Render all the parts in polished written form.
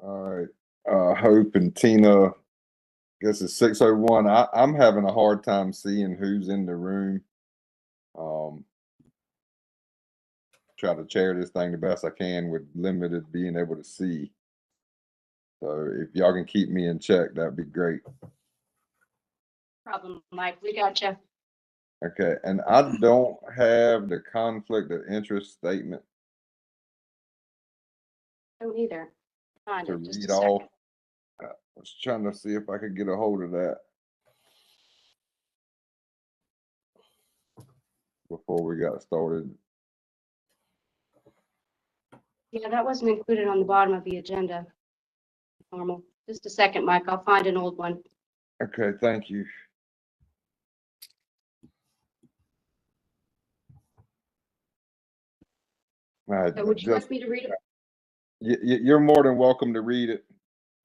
All right. Hope and Tina, I guess it's 6:01. I'm having a hard time seeing who's in the room. Try to chair this thing the best I can with limited being able to see. So if y'all can keep me in check, that'd be great. Problem, Mike. We got you. Okay. And I don't have the conflict of interest statement Don't either. Find to it. Just a read second. off. I was trying to see if I could get a hold of that before we got started. Yeah, that wasn't included on the bottom of the agenda. Normal. Just a second, Mike. I'll find an old one. Okay, thank you. So would you like me to read it? You're more than welcome to read it.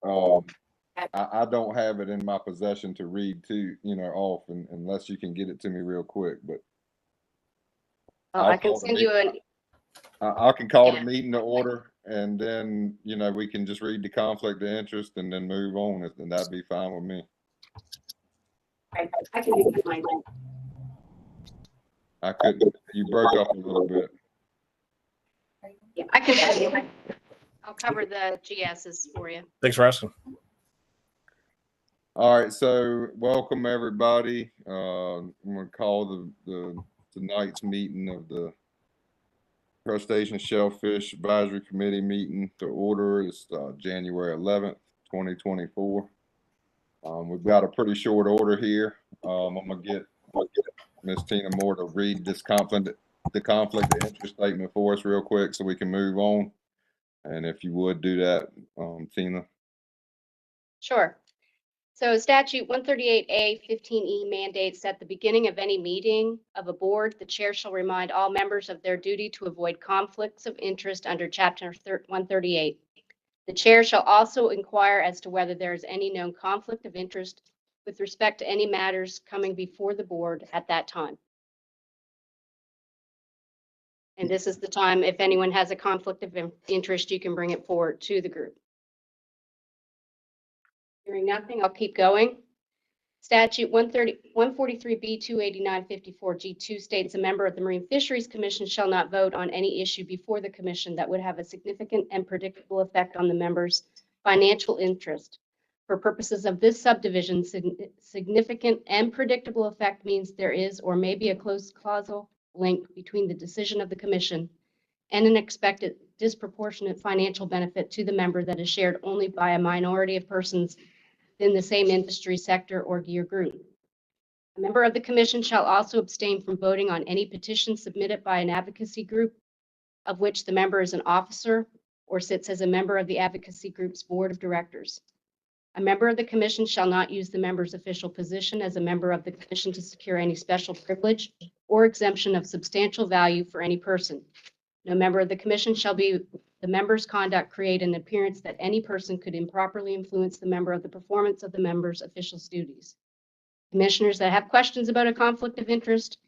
I don't have it in my possession to read off unless you can get it to me real quick. But I can send you an. I can call the meeting to order, and then we can just read the conflict of interest and then move on, and that'd be fine with me. I can do mine. I couldn't. You broke up a little bit. Yeah, I can. I'll cover the GSs for you. Thanks for asking. All right, so welcome everybody. I'm going to call the tonight's meeting of the Crustacean Shellfish Advisory Committee meeting to order. It's January 11th, 2024. We've got a pretty short order here. I'm going to get Ms. Tina Moore to read the conflict of interest statement for us real quick so we can move on. And if you would do that, Tina. Sure. So statute 138A 15E mandates at the beginning of any meeting of a board, the chair shall remind all members of their duty to avoid conflicts of interest under chapter 138. The chair shall also inquire as to whether there is any known conflict of interest with respect to any matters coming before the board at that time. And this is the time, if anyone has a conflict of interest, you can bring it forward to the group. Hearing nothing, I'll keep going. Statute 143B 28954G2 states a member of the Marine Fisheries Commission shall not vote on any issue before the commission that would have a significant and predictable effect on the member's financial interest. For purposes of this subdivision, significant and predictable effect means there is or may be a close causal link between the decision of the commission and an expected disproportionate financial benefit to the member that is shared only by a minority of persons in the same industry sector or gear group. A member of the commission shall also abstain from voting on any petition submitted by an advocacy group of which the member is an officer or sits as a member of the advocacy group's board of directors. A member of the commission shall not use the member's official position as a member of the commission to secure any special privilege or exemption of substantial value for any person. No member of the commission shall be the member's conduct create an appearance that any person could improperly influence the member of the performance of the member's official duties. Commissioners that have questions about a conflict of interest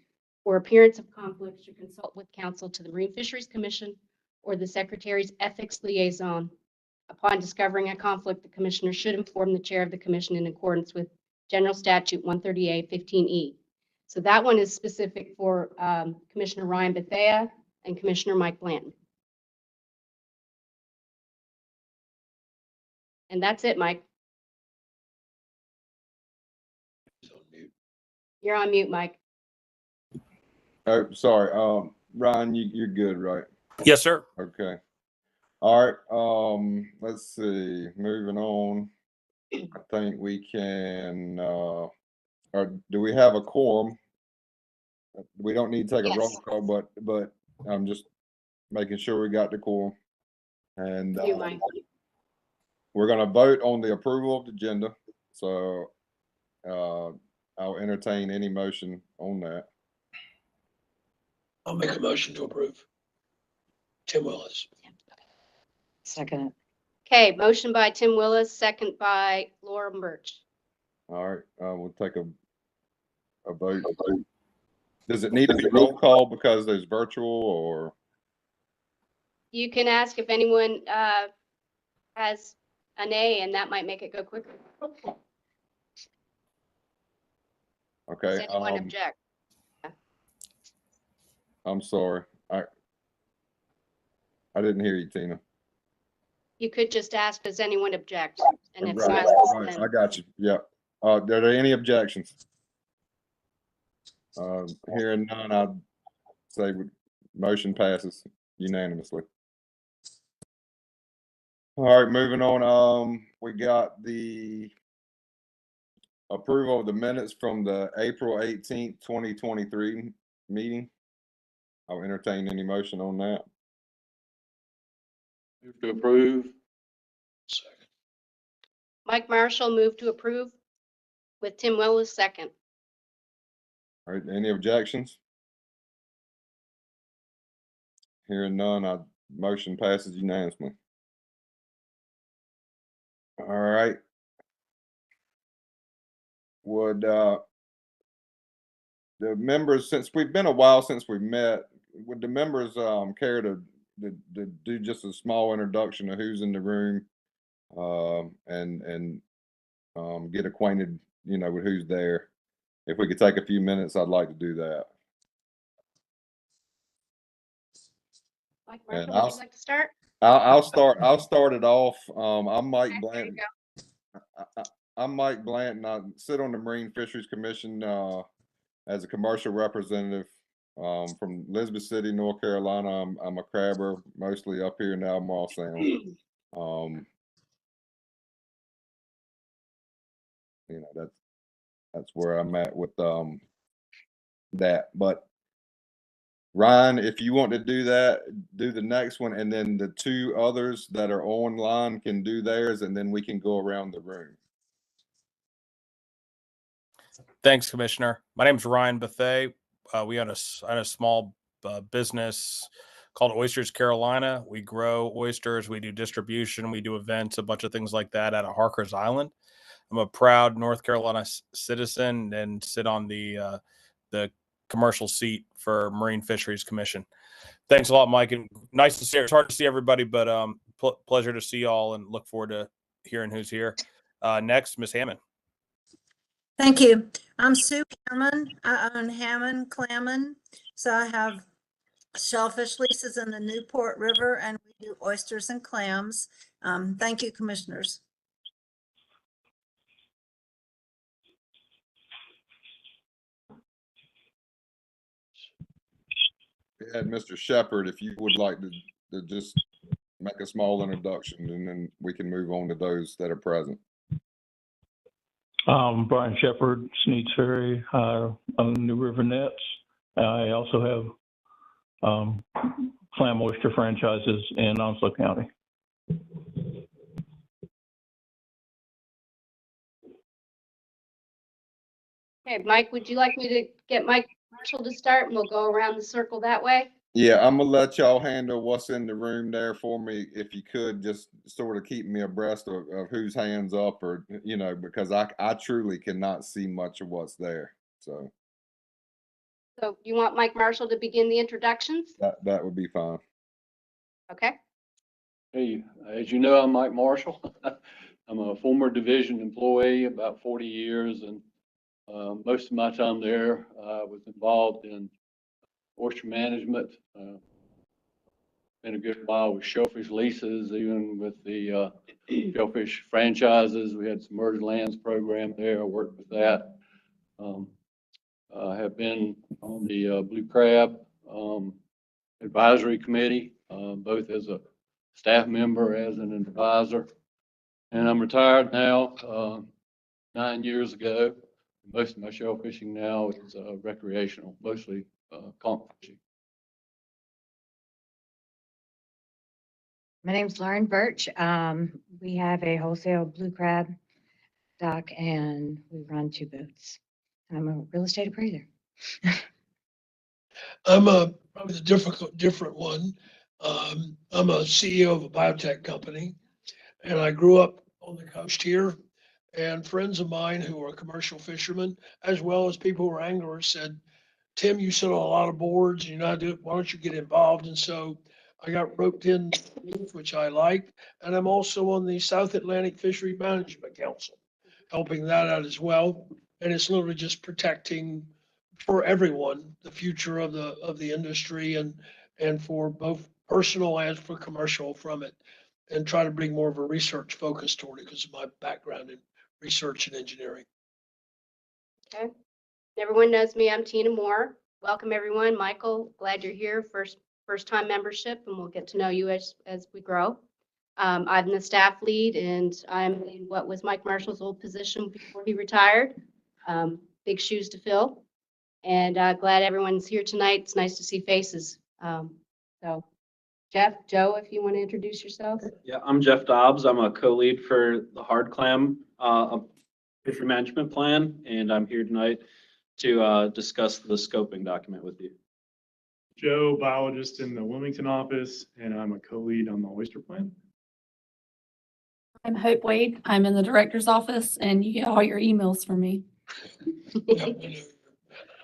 or appearance of conflict should consult with counsel to the Marine Fisheries Commission or the Secretary's ethics liaison. Upon discovering a conflict, the commissioner should inform the chair of the commission in accordance with General Statute 138 15E. So that one is specific for Commissioner Ryan Bethea and Commissioner Mike Blanton. And that's it, Mike. You're on mute, Mike. Oh, sorry. Ryan, you're good, right? Yes, sir. Okay. All right. Let's see. Moving on. I think we can. Or do we have a quorum? We don't need to take a roll call, but I'm just making sure we got the quorum. And we're going to vote on the approval of the agenda. So I'll entertain any motion on that. I'll make a motion to approve. Tim Willis. Second. Okay, motion by Tim Willis, second by Laura Birch. All right, we'll take a vote. Does it need to be roll call because there's virtual, or? You can ask if anyone has a nay, and that might make it go quicker. Does Okay, anyone object? I'm sorry. I didn't hear you, Tina. You could just ask, does anyone object? And if Right, silence, right, then I got you. Yep. Are there any objections? Hearing none, I'd say motion passes unanimously. All right, moving on. We got the approval of the minutes from the April 18th, 2023 meeting. I'll entertain any motion on that. Move to approve. Second. Mike Marshall moved to approve with Tim Willis second. All right, any objections? Hearing none, motion passes unanimously. All right. Would the members, since we've been a while since we met, would the members care to do just a small introduction of who's in the room, and get acquainted, with who's there? If we could take a few minutes, I'd like to do that. Mike And Marshall, would you like to start? I'll start. I'll start it off. I'm Mike Okay, there you Blanton. I'm Mike Blanton. I sit on the Marine Fisheries Commission as a commercial representative from Elizabeth City, North Carolina. I'm a crabber, mostly up here in the Albemarle Sound. That's where I'm at with that. But Ryan, if you want to do that, do the next one, and then the two others that are online can do theirs, and then we can go around the room. Thanks, Commissioner. My name is Ryan Bethay. We own a small business called Oysters Carolina. We grow oysters. We do distribution. We do events, a bunch of things like that out of Harker's Island. I'm a proud North Carolina citizen and sit on the commercial seat for Marine Fisheries Commission. Thanks a lot, Mike, and nice to see you. It's hard to see everybody, but pleasure to see y'all and look forward to hearing who's here. Next, Ms. Hammond. Thank you. I'm Sue Hammond. I own Hammond Clammond. So I have shellfish leases in the Newport River, and we do oysters and clams. Thank you, commissioners. And Mr. Shepherd, if you would like to just make a small introduction, and then we can move on to those that are present. Brian Shepherd, Sneeds Ferry, on New River Nets. I also have clam oyster franchises in Onslow County. Okay, Mike, would you like me to get Mike Marshall to start, and we'll go around the circle that way? Yeah, I'm gonna let y'all handle what's in the room there for me. If you could just sort of keep me abreast of whose hands up, or because I truly cannot see much of what's there. So You want Mike Marshall to begin the introductions? that would be fine. Okay. Hey, as you know, I'm Mike Marshall. I'm a former division employee, about 40 years, and most of my time there was involved in oyster management. Been a good while with shellfish leases, even with the shellfish franchises. We had some merged lands program there. I worked with that. I have been on the Blue Crab advisory committee, both as a staff member, as an advisor. And I'm retired now, 9 years ago. Most of my shell fishing now is recreational, mostly conch fishing. My name's Lauren Birch. We have a wholesale blue crab dock and we run 2 boats. I'm a real estate appraiser. I'm probably the different one. I'm a CEO of a biotech company, and I grew up on the coast here. And friends of mine who are commercial fishermen, as well as people who are anglers, said, "Tim, you sit on a lot of boards. You know how to do it. Why don't you get involved?" And so I got roped in, which I like, and I'm also on the South Atlantic Fishery Management Council, helping that out as well. And it's literally just protecting for everyone, the future of the industry and for both personal and for commercial from it, and try to bring more of a research focus toward it because of my background in research and engineering. Okay. Everyone knows me. I'm Tina Moore. Welcome, everyone. Michael, glad you're here. First time membership, and we'll get to know you as we grow. I'm the staff lead, and I'm in what was Mike Marshall's old position before he retired. Big shoes to fill. And glad everyone's here tonight. It's nice to see faces. So Jeff, Joe, if you want to introduce yourself. Yeah, I'm Jeff Dobbs. I'm a co-lead for the hard clam fishery management plan, and I'm here tonight to discuss the scoping document with you. Joe, biologist in the Wilmington office, and I'm a co-lead on the oyster plan. I'm Hope Wade. I'm in the director's office, and you get all your emails from me.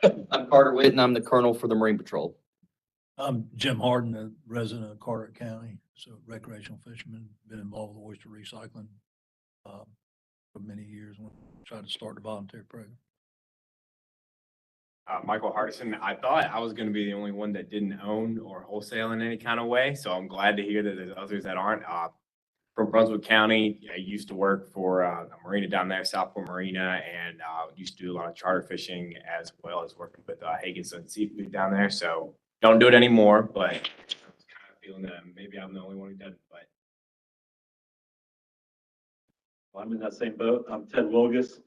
I'm Carter Witt, and I'm the colonel for the Marine Patrol. I'm Jim Harden, a resident of Carter County, so recreational fisherman, been involved with oyster recycling for many years when I tried to start the volunteer program. Michael Hardison. I thought I was going to be the only one that didn't own or wholesale in any kind of way, so I'm glad to hear that there's others that aren't. From Brunswick County, I used to work for a marina down there, Southport Marina, and used to do a lot of charter fishing as well as working with Higginson Seafood down there. So don't do it anymore, but I was kind of feeling that maybe I'm the only one who does it. But I'm in that same boat. I'm Ted Wilgus.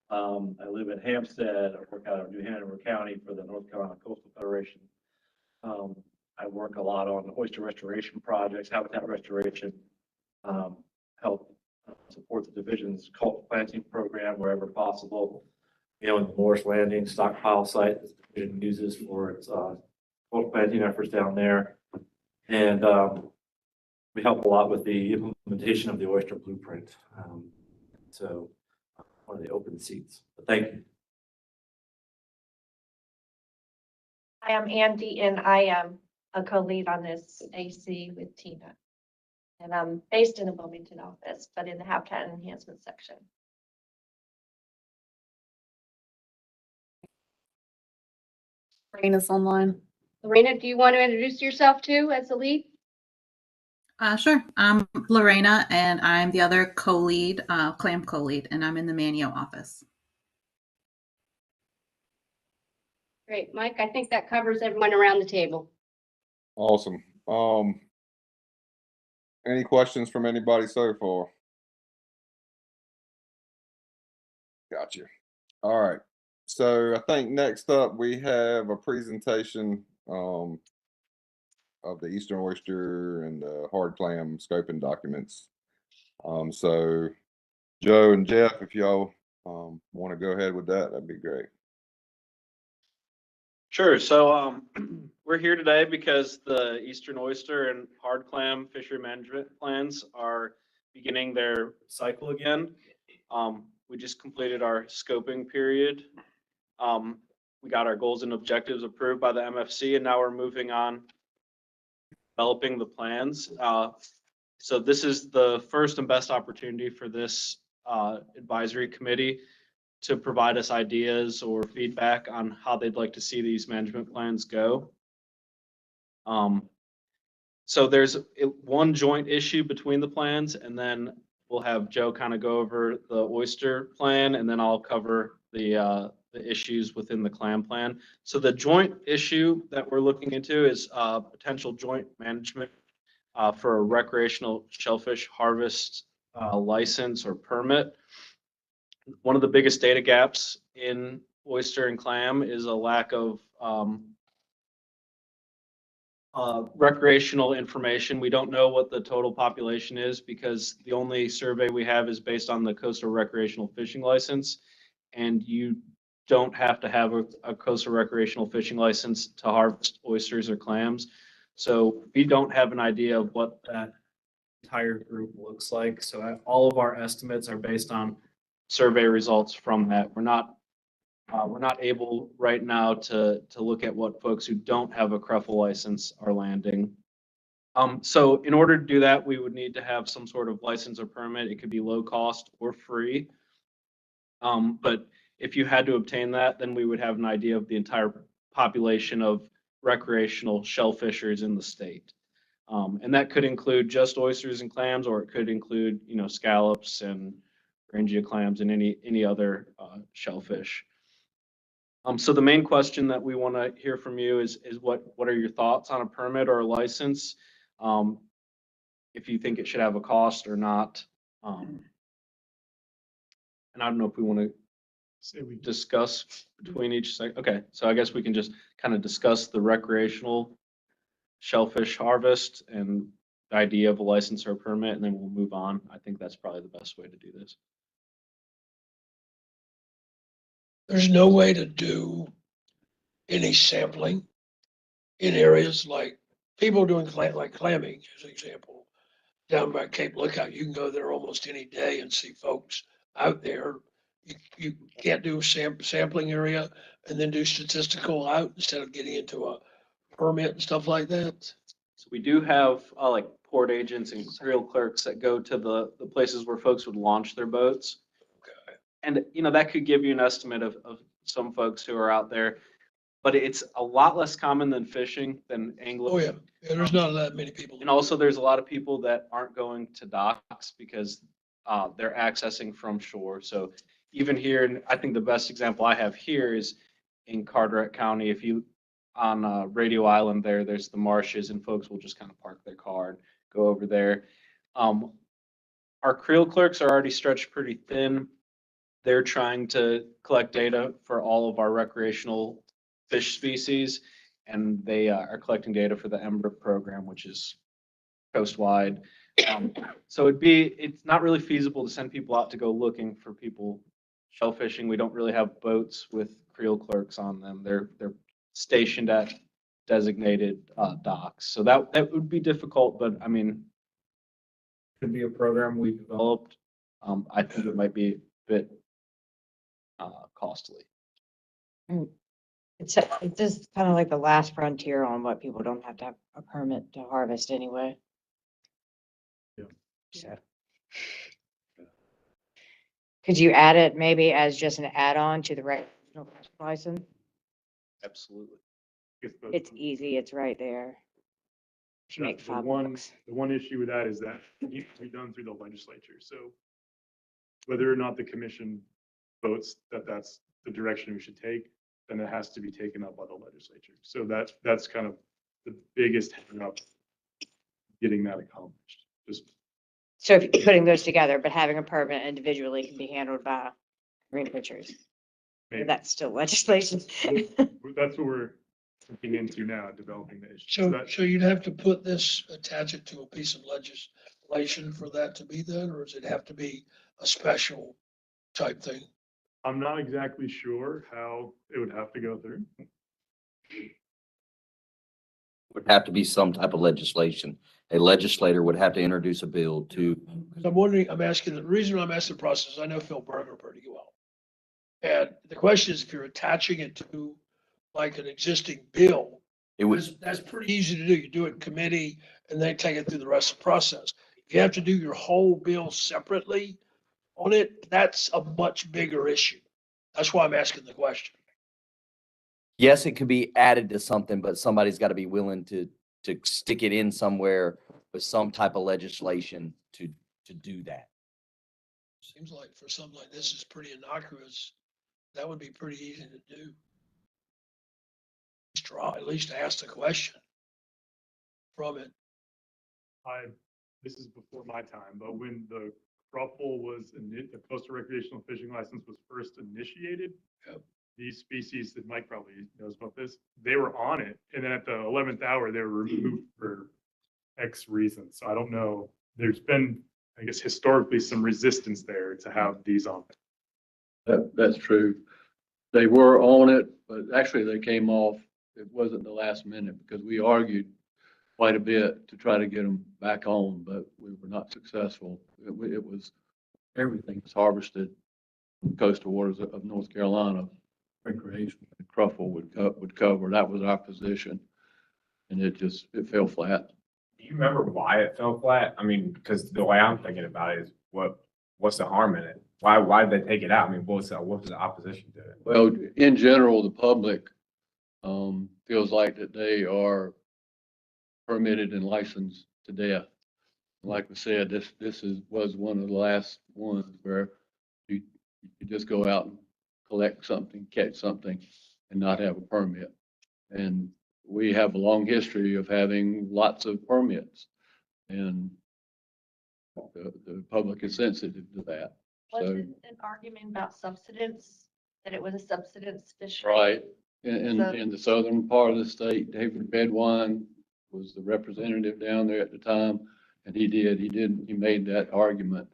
I live in Hampstead. I work out of New Hanover County for the North Carolina Coastal Federation. I work a lot on oyster restoration projects, habitat restoration, help support the division's cult planting program wherever possible. You know, in the Morris Landing stockpile site that the division uses for its cult planting efforts down there. And we help a lot with the implementation of the oyster blueprint. So one of the open seats. But thank you. Hi, I'm Andy, and I am a co-lead on this AC with Tina. And I'm based in the Wilmington office, but in the Habitat Enhancement section. Lorena's online. Lorena, do you want to introduce yourself too as the lead? Sure. I'm Lorena, and I'm the other co-lead, clam co-lead, and I'm in the Manio office. Great. Mike, I think that covers everyone around the table. Awesome. Any questions from anybody so far? Gotcha. All right. So I think next up we have a presentation of the Eastern oyster and the hard clam scoping documents. So Joe and Jeff, if y'all want to go ahead with that, that'd be great. Sure. So we're here today because the Eastern oyster and hard clam fishery management plans are beginning their cycle again. We just completed our scoping period. We got our goals and objectives approved by the MFC, and now we're moving on developing the plans. So this is the first and best opportunity for this advisory committee to provide us ideas or feedback on how they'd like to see these management plans go. So there's one joint issue between the plans, and then we'll have Joe kind of go over the oyster plan, and then I'll cover the issues within the clam plan. So the joint issue that we're looking into is potential joint management for a recreational shellfish harvest license or permit. One of the biggest data gaps in oyster and clam is a lack of recreational information. We don't know what the total population is because the only survey we have is based on the coastal recreational fishing license, and you don't have to have a coastal recreational fishing license to harvest oysters or clams. So we don't have an idea of what that entire group looks like. So all of our estimates are based on survey results from that. We're not able right now to look at what folks who don't have a CREFL license are landing. So in order to do that, we would need to have some sort of license or permit. It could be low cost or free. But if you had to obtain that, then we would have an idea of the entire population of recreational shellfishers in the state. And that could include just oysters and clams, or it could include, scallops and Rangia clams and any other shellfish. So the main question that we want to hear from you is what are your thoughts on a permit or a license? If you think it should have a cost or not. And I don't know if we want to discuss between each sec. Okay, so I guess we can just kind of discuss the recreational shellfish harvest and the idea of a license or a permit, and then we'll move on. I think that's probably the best way to do this. There's no way to do any sampling in areas like people doing like clamming, as an example. Down by Cape Lookout, you can go there almost any day and see folks out there. You can't do a sampling area and then do statistical out instead of getting into a permit and stuff like that. So we do have like port agents and creel clerks that go to the places where folks would launch their boats. Okay. And, that could give you an estimate of some folks who are out there, but it's a lot less common than fishing, than angling. Oh, yeah. Yeah, there's not that many people. And also there's a lot of people that aren't going to docks because they're accessing from shore. So even here, and I think the best example I have here is in Carteret County. If you on Radio Island there's the marshes, and folks will just kind of park their car and go over there. Our creel clerks are already stretched pretty thin. They're trying to collect data for all of our recreational fish species, and they are collecting data for the Ember program, which is coast-wide. So it's not really feasible to send people out to go looking for people shellfishing. We don't really have boats with creel clerks on them. They're stationed at designated docks. So that would be difficult, but I mean, it could be a program we developed. I think it might be a bit costly. It's just kind of like the last frontier on what people don't have to have a permit to harvest anyway. Yeah. So. Could you add it maybe as just an add-on to the recreational license? Absolutely. It's easy, it's right there. If you make The $5. one issue with that is that it needs to be done through the legislature. So whether or not the commission votes that that's the direction we should take, then it has to be taken up by the legislature. So that's kind of the biggest hang up getting that accomplished. So if you're putting those together, but having a permit individually can be handled by marine pitchers. That's still legislation. That's what we're looking into now, developing the issue. So you'd have to put this, attach it to a piece of legislation for that to be done, or does it have to be a special type thing? I'm not exactly sure how it would have to go through. Would have to be some type of legislation. A legislator would have to introduce a bill to. I'm wondering, I'm asking, the reason I'm asking the process, I know Phil Berger pretty well. And the question is, if you're attaching it to like an existing bill, that's pretty easy to do. You do it in committee and they take it through the rest of the process. If you have to do your whole bill separately on it, that's a much bigger issue. That's why I'm asking the question. Yes, it could be added to something, but somebody's got to be willing to stick it in somewhere with some type of legislation to do that. Seems like for something like this is pretty innocuous. That would be pretty easy to do. At least ask the question from it. This is before my time, but when the Ruffle was, the coastal recreational fishing license was first initiated, yep. These species that Mike probably knows about this, they were on it. And then at the 11th hour, they were removed for X reasons. So I don't know. There's been, I guess, historically some resistance there to have these on it. That's true. They were on it, but actually they came off. It wasn't the last minute because we argued quite a bit to try to get them back on, but we were not successful. It was, everything was harvested from the coastal waters of North Carolina. Recreation, Cruffle would cover. That was our position, and it fell flat. Do you remember why it fell flat? I mean, because the way I'm thinking about it is what's the harm in it? Why did they take it out? I mean, what was the opposition to it? Well, in general, the public feels like that they are permitted and licensed to death. Like I said, was one of the last ones where you just go out and collect something, catch something, and not have a permit. And we have a long history of having lots of permits, and the public is sensitive to that. Was So, it an argument about subsidence, that it was a subsidence fishery? right, So- in the southern part of the state, David Bedwine was the representative down there at the time, and he made that argument.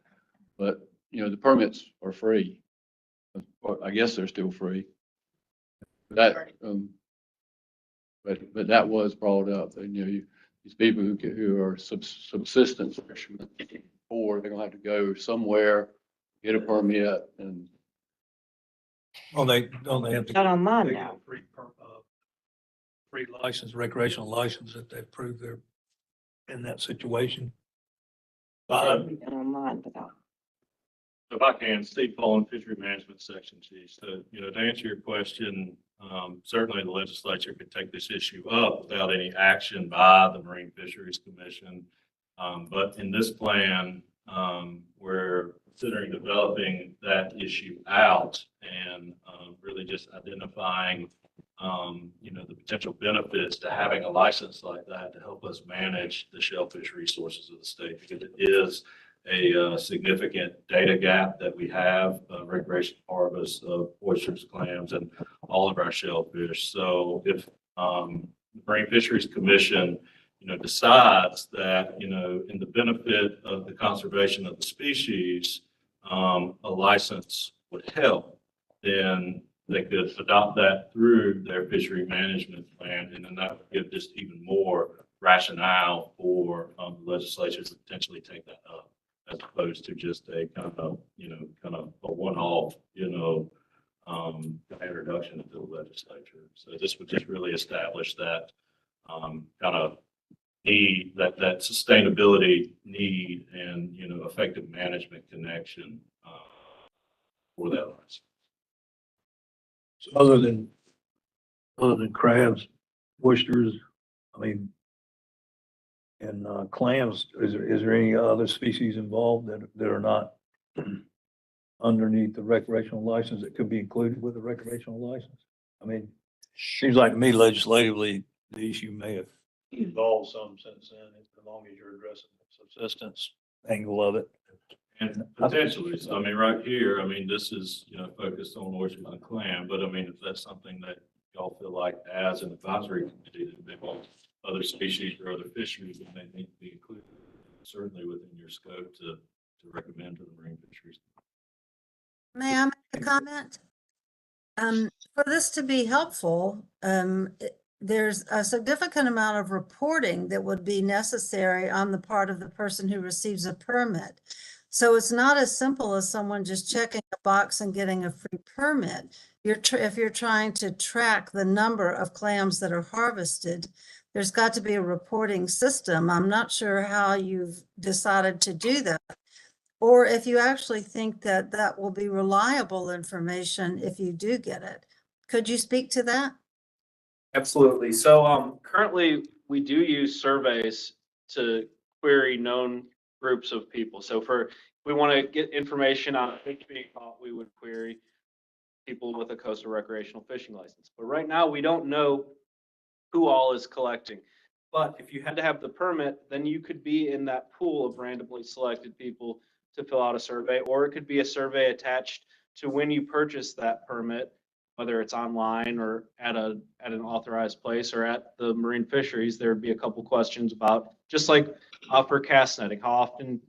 But, you know, the permits are free. Or I guess they're still free. That, but that was brought up, and, you know, these people who are subsistence fishermen, or they're gonna have to go somewhere, get a permit, and Well, don't they have to? Not online they get now. a free license, recreational license, if they prove they're in that situation. Done online without. If I can, Steve Paul, Fishery Management Section Chief. So, you know, to answer your question, certainly the legislature could take this issue up without any action by the Marine Fisheries Commission. But in this plan, we're considering developing that issue out and really just identifying, you know, the potential benefits to having a license like that to help us manage the shellfish resources of the state, because it is a significant data gap that we have, recreational harvest of oysters, clams, and all of our shellfish. So if the Marine Fisheries Commission, you know, decides that, you know, in the benefit of the conservation of the species, a license would help, then they could adopt that through their fishery management plan, and then that would give just even more rationale for the legislature to potentially take that up, as opposed to just a kind of a one-off, introduction into the legislature. So this would just really establish that kind of need, that sustainability need, and, you know, effective management connection for that license. So other than crabs, oysters, I mean, and clams, is there any other species involved that are not underneath the recreational license that could be included with a recreational license? I mean, seems like to me legislatively, the issue may have evolved some since then, as long as you're addressing the subsistence angle of it. And potentially, so I mean, right here, I mean, this is, you know, focused on oysters and clam, but I mean, if that's something that y'all feel like as an advisory committee, that they want other species or other fisheries that may need to be included, certainly within your scope to recommend to the Marine Fisheries. May I make a comment? For this to be helpful, there's a significant amount of reporting that would be necessary on the part of the person who receives a permit. So it's not as simple as someone just checking a box and getting a free permit. If you're trying to track the number of clams that are harvested, there's got to be a reporting system. I'm not sure how you've decided to do that, or if you actually think that that will be reliable information if you do get it. Could you speak to that? Absolutely. So currently we do use surveys to query known groups of people. So if we want to get information on a fish being caught, we would query people with a coastal recreational fishing license. But right now we don't know who all is collecting. But if you had to have the permit, then you could be in that pool of randomly selected people to fill out a survey, or it could be a survey attached to when you purchase that permit, whether it's online or at an authorized place or at the marine fisheries. There'd be a couple questions about, just like for cast netting, how often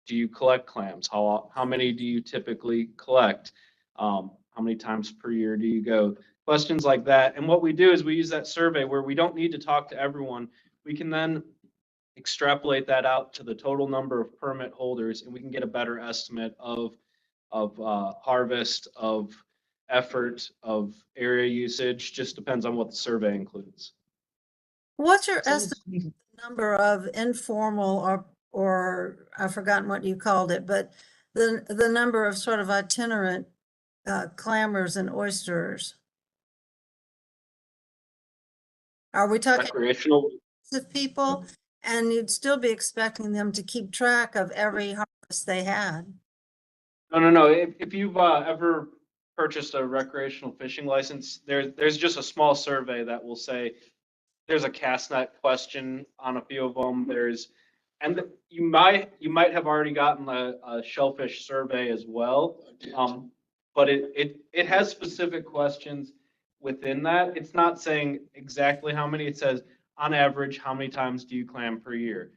do you collect clams? How many do you typically collect? How many times per year do you go? Questions like that. And what we do is we use that survey where we don't need to talk to everyone. We can then extrapolate that out to the total number of permit holders, and we can get a better estimate of harvest, of effort, of area usage. Just depends on what the survey includes. What's your estimate number of informal or I've forgotten what you called it, but the number of sort of itinerant clammers and oysterers? Are we talking Recreational, of people? And you'd still be expecting them to keep track of every harvest they had. no. If you've ever purchased a recreational fishing license, there's just a small survey that will say there's a cast net question on a few of them. You might have already gotten a shellfish survey as well. But it has specific questions within that. It's not saying exactly how many. It says on average, how many times do you clam per year?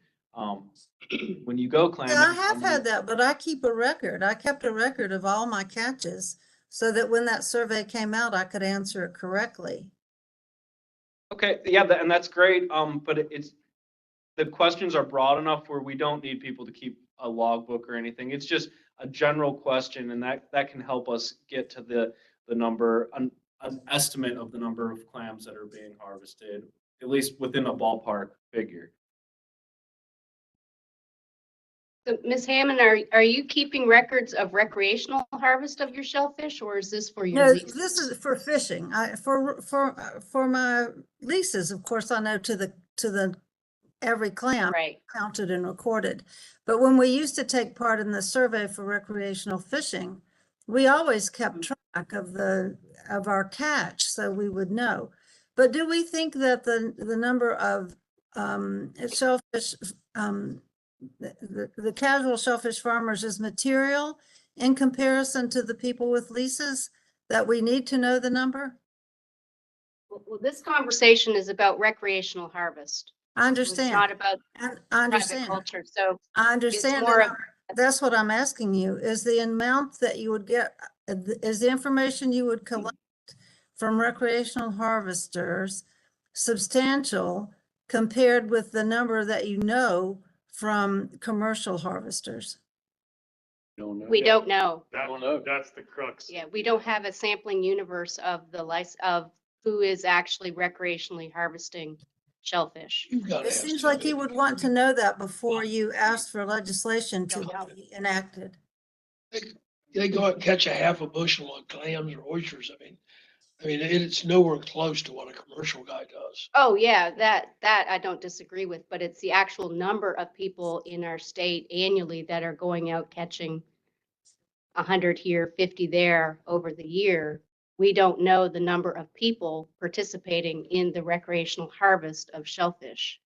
When you go clamming. Yeah, I have had that, but I keep a record. I kept a record of all my catches so that when that survey came out, I could answer it correctly. Okay, yeah, and that's great. But the questions are broad enough where we don't need people to keep a logbook or anything. It's just a general question, and that can help us get to the number, an estimate of the number of clams that are being harvested, at least within a ballpark figure. So, Ms. Hammond, are you keeping records of recreational harvest of your shellfish, or is this for your No, lease? this is for fishing. For my leases, of course, I know to the every clam counted and recorded. But when we used to take part in the survey for recreational fishing, we always kept track of our catch, so we would know. But do we think that the number of shellfish, the casual shellfish farmers is material in comparison to the people with leases, that we need to know the number? Well, this conversation is about recreational harvest. I understand. It's not about I understand. private culture. So I understand. It's more of, that's what I'm asking you. Is the amount that you would get, is the information you would collect from recreational harvesters substantial compared with the number that you know from commercial harvesters? we don't know. That's the crux. Yeah, we don't have a sampling universe of of who is actually recreationally harvesting shellfish. It seems like you would want to know that before you ask for legislation to be enacted. They go out and catch a half a bushel of clams or oysters. I mean, it's nowhere close to what a commercial guy does. Oh, yeah, that I don't disagree with, but it's the actual number of people in our state annually that are going out catching 100 here, 50 there over the year. We don't know the number of people participating in the recreational harvest of shellfish.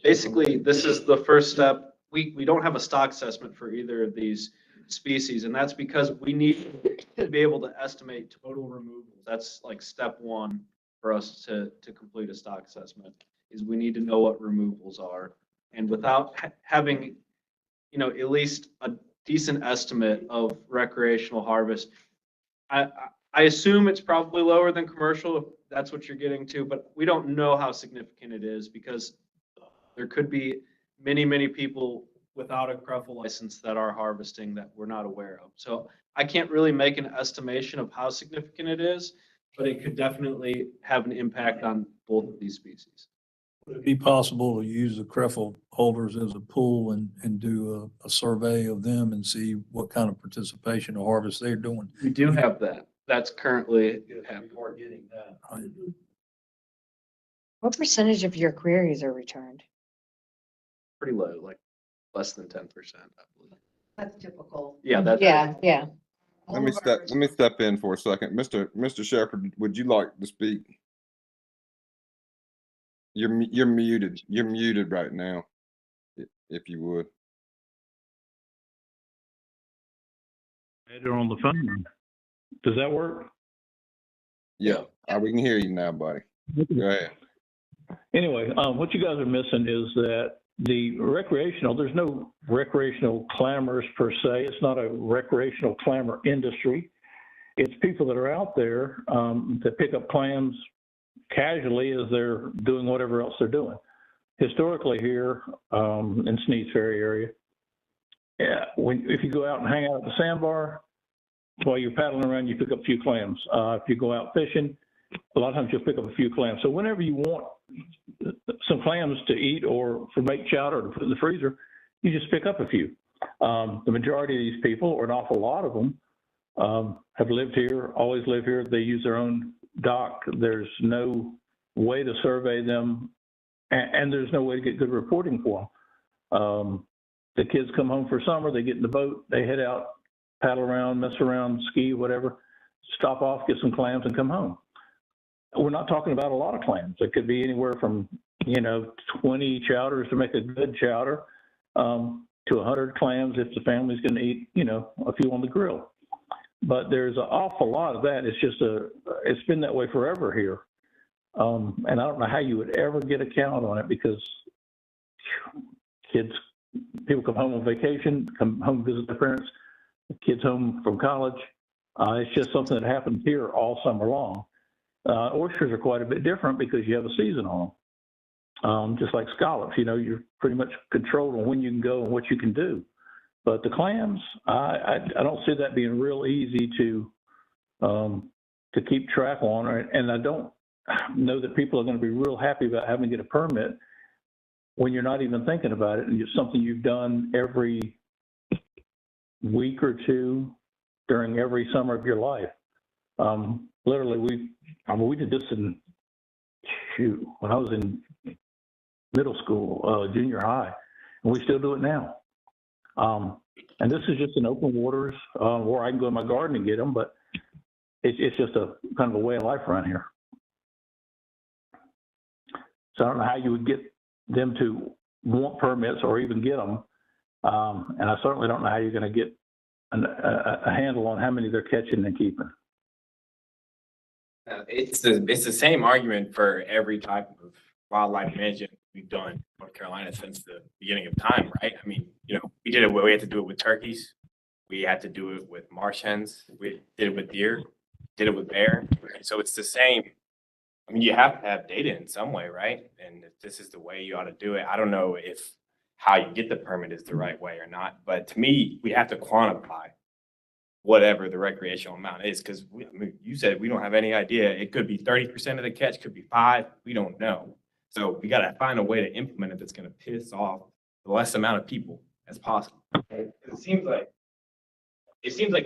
Basically, this is the first step. We don't have a stock assessment for either of these species, and that's because we need to be able to estimate total removals. That's like step one for us to complete a stock assessment, is we need to know what removals are. And without having, at least a decent estimate of recreational harvest, I assume it's probably lower than commercial, if that's what you're getting to, but we don't know how significant it is because there could be many, many people without a CREFL license that are harvesting that we're not aware of. So I can't really make an estimation of how significant it is, but it could definitely have an impact on both of these species. Would it be possible to use the CREFL holders as a pool and do a survey of them and see what kind of participation or harvest they're doing? We do have that. That's currently happening. Getting that. What percentage of your queries are returned? Pretty low, like less than 10%, I believe. That's typical. Yeah, that's Yeah. Let me step in for a second. Mr. Shepherd, would you like to speak? You're muted. You're muted right now, if you would. They're on the phone. Does that work? Yeah, we can hear you now, buddy. Go ahead. Anyway, what you guys are missing is that there's no recreational clammers per se. It's not a recreational clamor industry. It's people that are out there that pick up clams casually as they're doing whatever else they're doing. Historically here in Sneads Ferry area, if you go out and hang out at the sandbar, while you're paddling around, you pick up a few clams. If you go out fishing, a lot of times you'll pick up a few clams. So whenever you want some clams to eat or for make chowder to put in the freezer, you just pick up a few. The majority of these people, or an awful lot of them, have lived here, always live here. They use their own dock. There's no way to survey them, and there's no way to get good reporting for them. The kids come home for summer, they get in the boat, they head out, paddle around, mess around, ski, whatever, stop off, get some clams, and come home. We're not talking about a lot of clams. It could be anywhere from, 20 chowders to make a good chowder, to 100 clams if the family's going to eat, a few on the grill. But there's an awful lot of that. It's just it's been that way forever here. And I don't know how you would ever get a count on it, because people come home on vacation, come home visit their parents, kids home from college. It's just something that happens here all summer long. Oysters are quite a bit different because you have a season on them. Just like scallops, you're pretty much controlled on when you can go and what you can do. But the clams, I don't see that being real easy to keep track on, and I don't know that people are going to be real happy about having to get a permit when you're not even thinking about it, and it's something you've done every week or two during every summer of your life. Literally, we did this when I was in middle school, junior high, and we still do it now. And this is just in open waters, where I can go in my garden and get them, but it's just a kind of a way of life around here. So I don't know how you would get them to want permits or even get them. And I certainly don't know how you're going to get a handle on how many they're catching and keeping. It's the same argument for every type of wildlife management we've done in North Carolina since the beginning of time, right? I mean, we did it. We had to do it with turkeys. We had to do it with marsh hens. We did it with deer. Did it with bear. And so it's the same. I mean, you have to have data in some way, right? And if this is the way you ought to do it, I don't know if how you get the permit is the right way or not. But to me, we have to quantify whatever the recreational amount is, because you said we don't have any idea. It could be 30% of the catch, could be 5%. We don't know. So we got to find a way to implement it that's going to piss off the less amount of people as possible. It seems like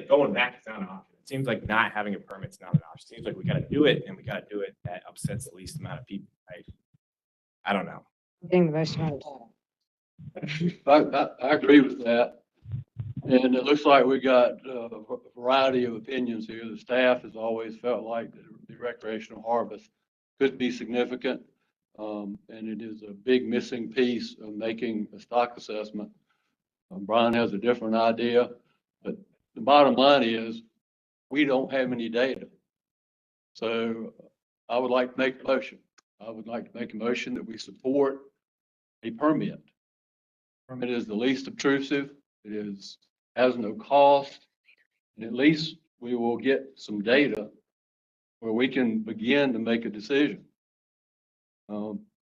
going back is not an option. It seems like not having a permit is not an option. It seems like we got to do it, and we got to do it that upsets the least amount of people. Right? I don't know. Getting the most amount of I agree with that. And it looks like we got a variety of opinions here. The staff has always felt like the recreational harvest could be significant. And it is a big missing piece of making a stock assessment. Brian has a different idea, but the bottom line is we don't have any data. So I would like to make a motion. I would like to make a motion that we support a permit. Permit is the least obtrusive. It has no cost. And at least we will get some data where we can begin to make a decision.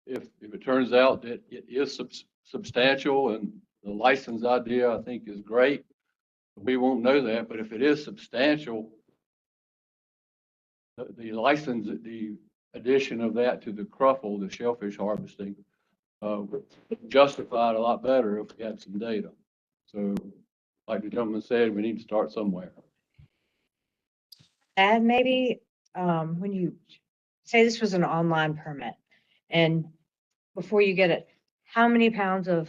If it turns out that it is substantial, and the license idea I think is great, we won't know that. But if it is substantial, the license, the addition of that to the cruffle, the shellfish harvesting, would justify it a lot better if we had some data. So like the gentleman said, we need to start somewhere. And maybe when you say this was an online permit, and before you get it, how many pounds of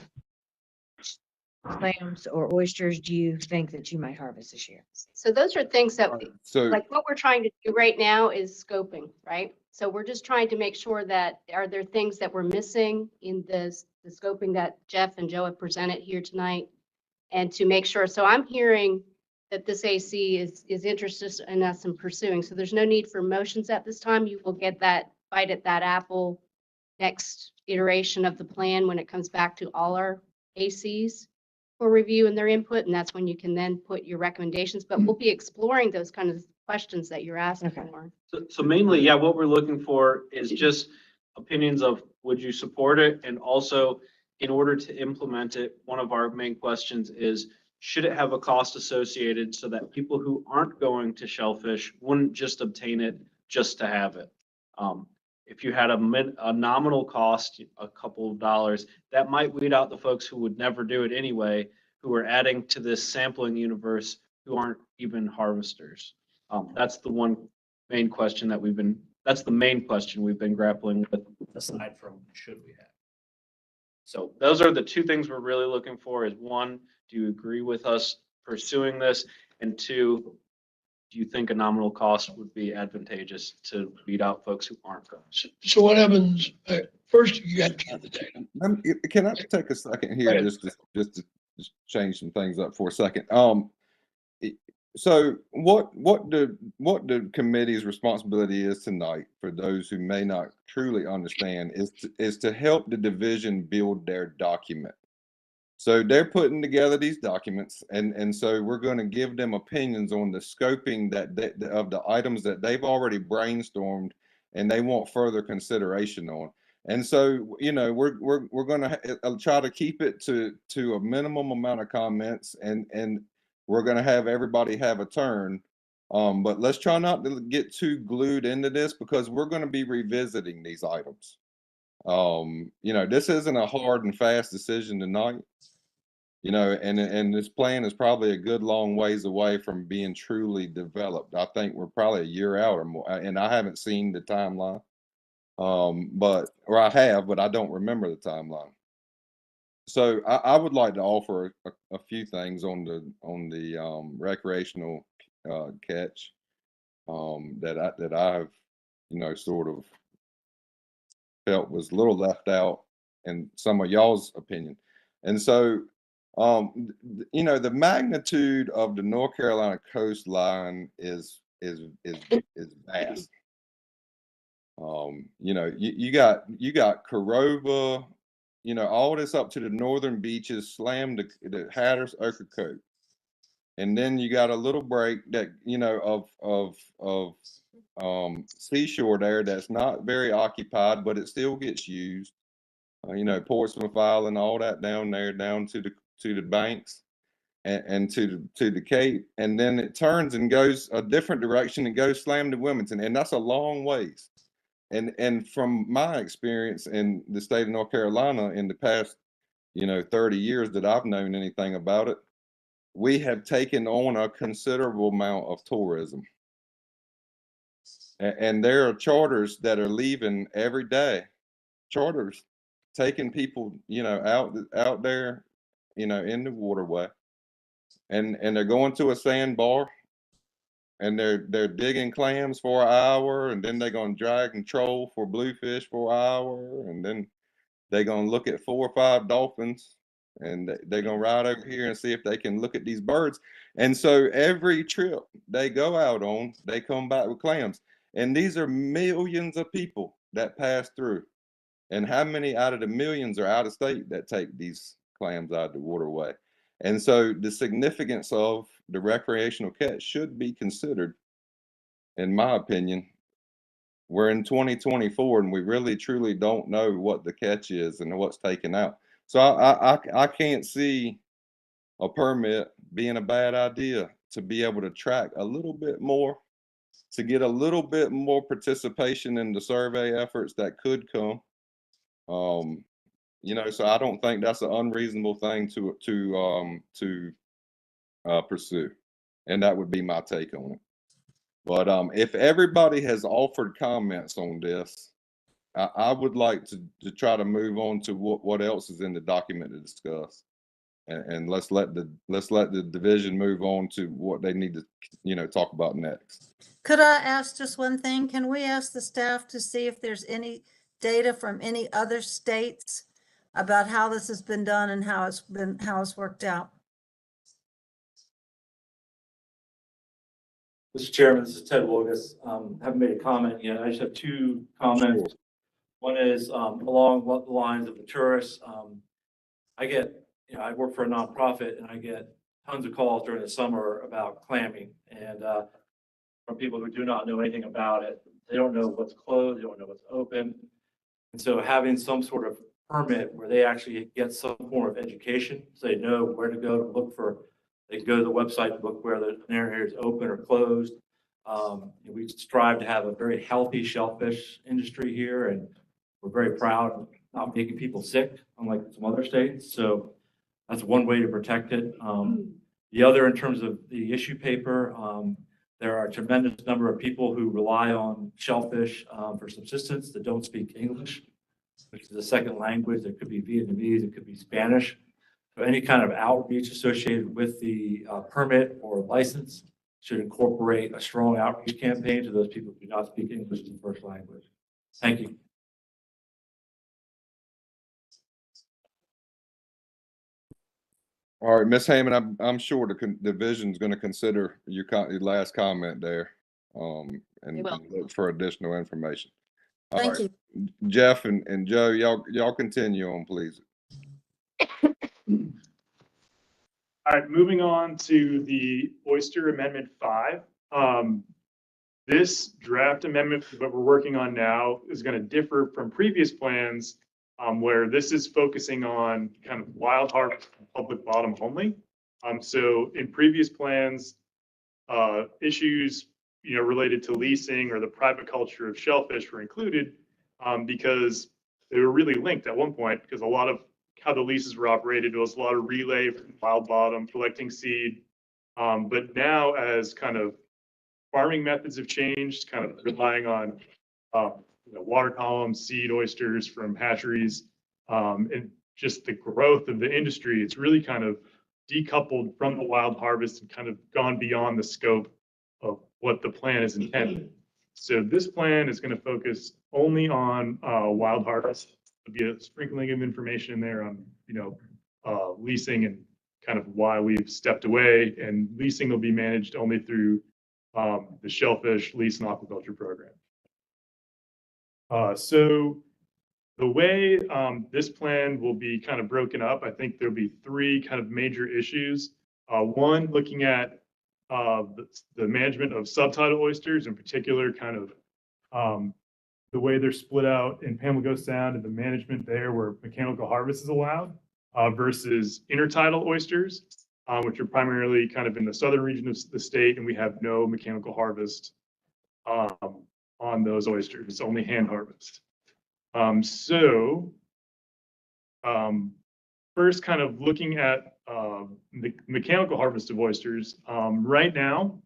clams or oysters do you think that you might harvest this year? So those are things that, So like what we're trying to do right now is scoping, right? So we're just trying to make sure that, are there things that we're missing in the scoping that Jeff and Joe have presented here tonight? And to make sure, so I'm hearing that this AC is interested in us in pursuing. So there's no need for motions at this time. You will get that bite at that apple next iteration of the plan when it comes back to all our ACs for review and their input. And that's when you can then put your recommendations, but we'll be exploring those kind of questions that you're asking for. So mainly, yeah, what we're looking for is just opinions of, would you support it? And also, in order to implement it, one of our main questions is, should it have a cost associated so that people who aren't going to Shellfish wouldn't just obtain it just to have it? if you had a nominal cost, a couple of dollars, that might weed out the folks who would never do it anyway, who are adding to this sampling universe who aren't even harvesters. That's the main question we've been grappling with, aside from should we have. So those are the two things we're really looking for is one, do you agree with us pursuing this? And two, do you think a nominal cost would be advantageous to weed out folks who aren't going? So what happens, first you have to get the data. Can I take a second here just to change some things up for a second? So what the committee's responsibility is tonight, for those who may not truly understand, is to help the division build their document. So they're putting together these documents, and so we're going to give them opinions on the scoping of the items that they've already brainstormed and they want further consideration on. And so, you know, we're going to try to keep it to a minimum amount of comments, and we're going to have everybody have a turn. But let's try not to get too glued into this, because we're going to be revisiting these items. You know, this isn't a hard and fast decision tonight. You know, and this plan is probably a good long ways away from being truly developed. I think we're probably a year out or more, and I haven't seen the timeline. Or I have, but I don't remember the timeline. So I would like to offer a few things on the recreational catch that I've, you know, sort of felt was a little left out in some of y'all's opinion. And so, you know, the magnitude of the North Carolina coastline is vast. You know, you got Corova, you know, all this up to the northern beaches, slam the Hatteras, Ocracoke, and then you got a little break that, you know, of seashore there that's not very occupied, but it still gets used. You know, Portsmouth Island, all that down there, down to the banks and to the Cape, and then it turns and goes a different direction and goes slam to Wilmington, and that's a long ways. And from my experience in the state of North Carolina in the past, you know, 30 years that I've known anything about it, we have taken on a considerable amount of tourism. And there are charters that are leaving every day, charters taking people, you know, out there, you know, in the waterway, and they're going to a sandbar, and they're digging clams for an hour, and then they're going to drag and troll for bluefish for an hour, and then they're going to look at 4 or 5 dolphins, and they're going to ride over here and see if they can look at these birds. And so every trip they go out on, they come back with clams. And these are millions of people that pass through. And how many out of the millions are out of state that take these clams out of the waterway? And so the significance of the recreational catch should be considered, in my opinion. We're in 2024, and we really truly don't know what the catch is and what's taken out. So I can't see a permit being a bad idea, to be able to track a little bit more, to get a little bit more participation in the survey efforts that could come. You know, so I don't think that's an unreasonable thing to pursue, and that would be my take on it. But if everybody has offered comments on this, I would like to try to move on to what else is in the document to discuss, and let's let the division move on to what they need to, you know, talk about next. Could I ask just one thing? Can we ask the staff to see if there's any data from any other states about how this has been done and how it's worked out? Mr. Chairman, this is Ted Wilgus. Haven't made a comment yet. I just have 2 comments. One is along the lines of the tourists. I get, you know, I work for a nonprofit, and I get tons of calls during the summer about clamming, and from people who do not know anything about it. They don't know what's closed, they don't know what's open. And so having some sort of permit where they actually get some form of education, so they know where to go to look for, they can go to the website to look where an area is open or closed. We strive to have a very healthy shellfish industry here, and we're very proud of not making people sick, unlike some other states. So that's one way to protect it. The other, in terms of the issue paper, there are a tremendous number of people who rely on shellfish for subsistence that don't speak English, which is a second language. It could be Vietnamese, it could be Spanish. So any kind of outreach associated with the permit or license should incorporate a strong outreach campaign to those people who do not speak English as a first language. Thank you. All right, Ms. Hammond, I'm sure the division's going to consider your last comment there, and look for additional information. All Thank right. you. Jeff and Joe, y'all continue on, please. All right, moving on to the Oyster Amendment 5. This draft amendment that we're working on now is going to differ from previous plans, where this is focusing on kind of wild harvest and public bottom only. So in previous plans, issues related to leasing or the private culture of shellfish were included because they were really linked at one point, because a lot of how the leases were operated was a lot of relay from wild bottom, collecting seed. But now, as kind of farming methods have changed, kind of relying on water columns, seed oysters from hatcheries, and just the growth of the industry, it's really kind of decoupled from the wild harvest and kind of gone beyond the scope of what the plan is intended. So this plan is going to focus only on wild harvest. There'll be a sprinkling of information in there on leasing and kind of why we've stepped away, and leasing will be managed only through the Shellfish Lease and Aquaculture Program. So the way this plan will be kind of broken up, I think there'll be three kind of major issues. One, looking at the management of subtidal oysters, in particular, kind of the way they're split out in Pamlico Sound and the management there where mechanical harvest is allowed, versus intertidal oysters, which are primarily kind of in the southern region of the state, and we have no mechanical harvest on those oysters. It's only hand harvest. First, kind of looking at the mechanical harvest of oysters. Right now,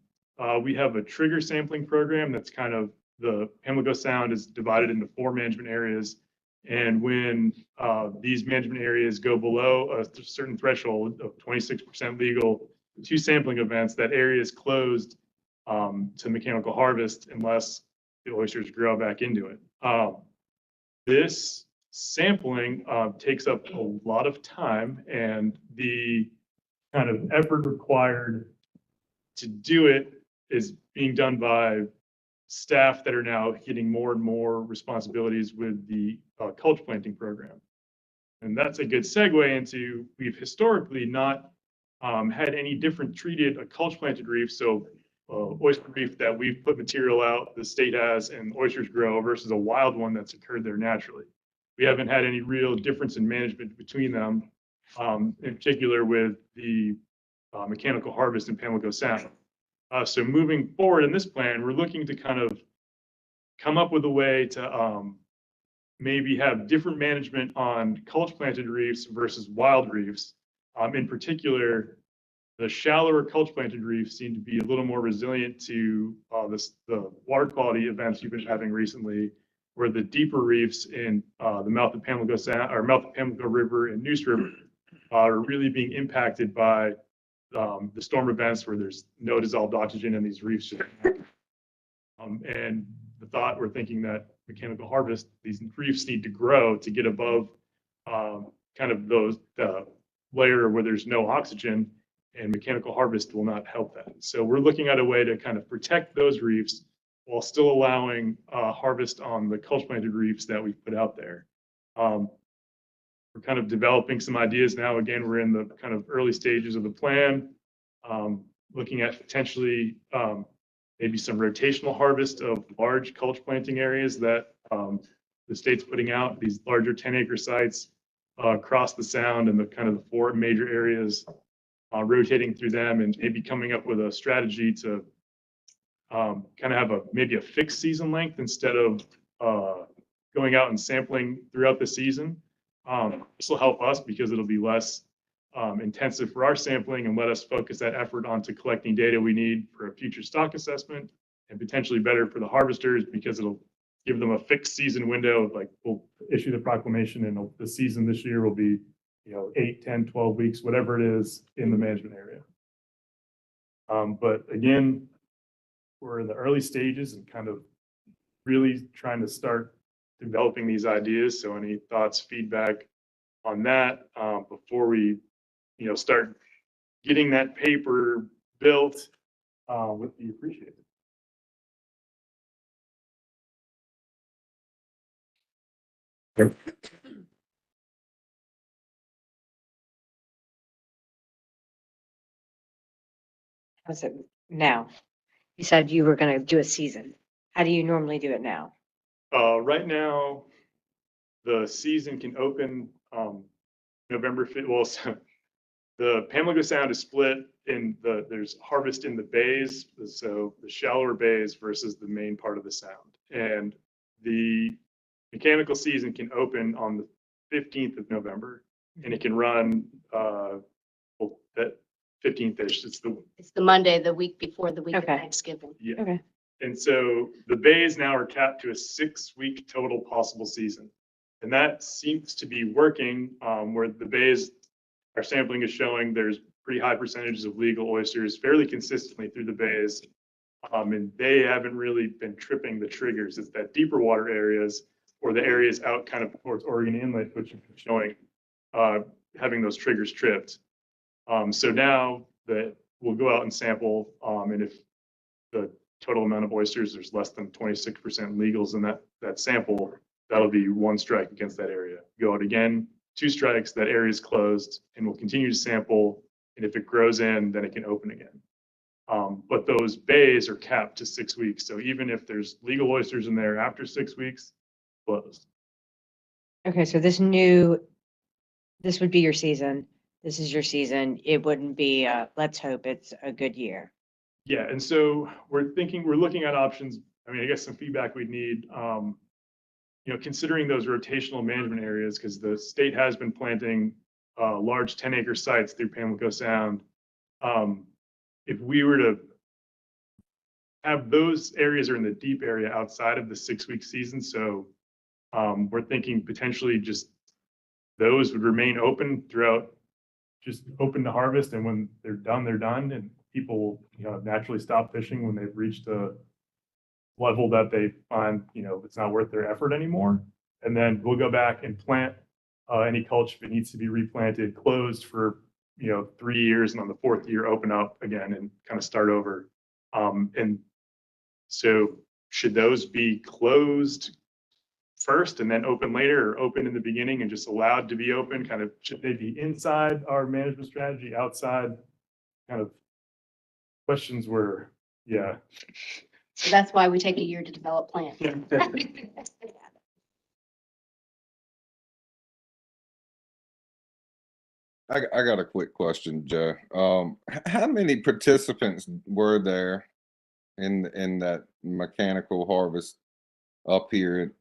we have a trigger sampling program that's kind of, the Pamlico Sound is divided into 4 management areas. And when these management areas go below a certain threshold of 26% legal, 2 sampling events, that area is closed to mechanical harvest unless the oysters grow back into it. This sampling takes up a lot of time, and the kind of effort required to do it is being done by staff that are now getting more and more responsibilities with the culture planting program. And that's a good segue into, we've historically not had any different treated a culture planted reef. So oyster reef that we've put material out, the state has, and oysters grow, versus a wild one that's occurred there naturally. We haven't had any real difference in management between them, in particular with the mechanical harvest in Pamlico Sound. So moving forward in this plan, we're looking to kind of come up with a way to maybe have different management on culture planted reefs versus wild reefs. In particular, the shallower culture planted reefs seem to be a little more resilient to the water quality events you've been having recently, where the deeper reefs in the mouth of Pamlico Sound, or mouth of Pamlico River and Neuse River, are really being impacted by the storm events where there's no dissolved oxygen in these reefs. And we're thinking that mechanical harvest, these reefs need to grow to get above kind of those layer where there's no oxygen, and mechanical harvest will not help that. So we're looking at a way to kind of protect those reefs while still allowing harvest on the culture planted reefs that we've put out there. We're kind of developing some ideas now. Again, we're in the kind of early stages of the plan, looking at potentially maybe some rotational harvest of large culture planting areas that the state's putting out, these larger 10-acre sites across the Sound and the kind of the 4 major areas, rotating through them, and maybe coming up with a strategy to kind of have maybe a fixed season length instead of going out and sampling throughout the season. This will help us because it'll be less intensive for our sampling and let us focus that effort onto collecting data we need for a future stock assessment, and potentially better for the harvesters because it'll give them a fixed season window. Like, we'll issue the proclamation and the season this year will be, 8, 10, 12 weeks, whatever it is in the management area. But again, we're in the early stages and kind of really trying to start developing these ideas. So any thoughts, feedback on that before we, start getting that paper built would be appreciated. How's it now? You said you were going to do a season. How do you normally do it now? Right now, the season can open November 5th. Well, so the Pamlico Sound is split there's harvest in the bays, so the shallower bays versus the main part of the sound. And the mechanical season can open on the 15th of November, and it can run that 15th-ish. It's the Monday, the week before the week of Okay. Thanksgiving. yeah. Okay. And so the bays now are capped to a 6-week total possible season. And that seems to be working, where the bays, our sampling is showing there's pretty high percentages of legal oysters fairly consistently through the bays. And they haven't really been tripping the triggers. It's that deeper water areas or the areas out kind of towards Oregon Inlet, which are showing having those triggers tripped. So now that we'll go out and sample, and if the total amount of oysters, there's less than 26% legals in that sample, that'll be 1 strike against that area. Go out again, 2 strikes, that area is closed, and we'll continue to sample. And if it grows in, then it can open again. But those bays are capped to 6 weeks. So even if there's legal oysters in there after 6 weeks, closed. Okay, so this would be your season. This is your season. It wouldn't be, let's hope it's a good year. Yeah, and so we're looking at options. I mean, I guess some feedback we'd need, considering those rotational management areas, because the state has been planting large 10-acre sites through Pamlico Sound. If we were to have those areas are in the deep area outside of the 6-week season, so we're thinking potentially just those would remain open throughout, just open to harvest, and when they're done, and people naturally stop fishing when they've reached a level that they find it's not worth their effort anymore. And then we'll go back and plant any culture if it needs to be replanted, closed for 3 years, and on the 4th year open up again and kind of start over. And so should those be closed first and then open later, or open in the beginning and just allowed to be open? Kind of, should they be inside our management strategy, outside? Kind of questions were, yeah. So that's why we take a year to develop plans. I got a quick question, Joe. How many participants were there in that mechanical harvest up here,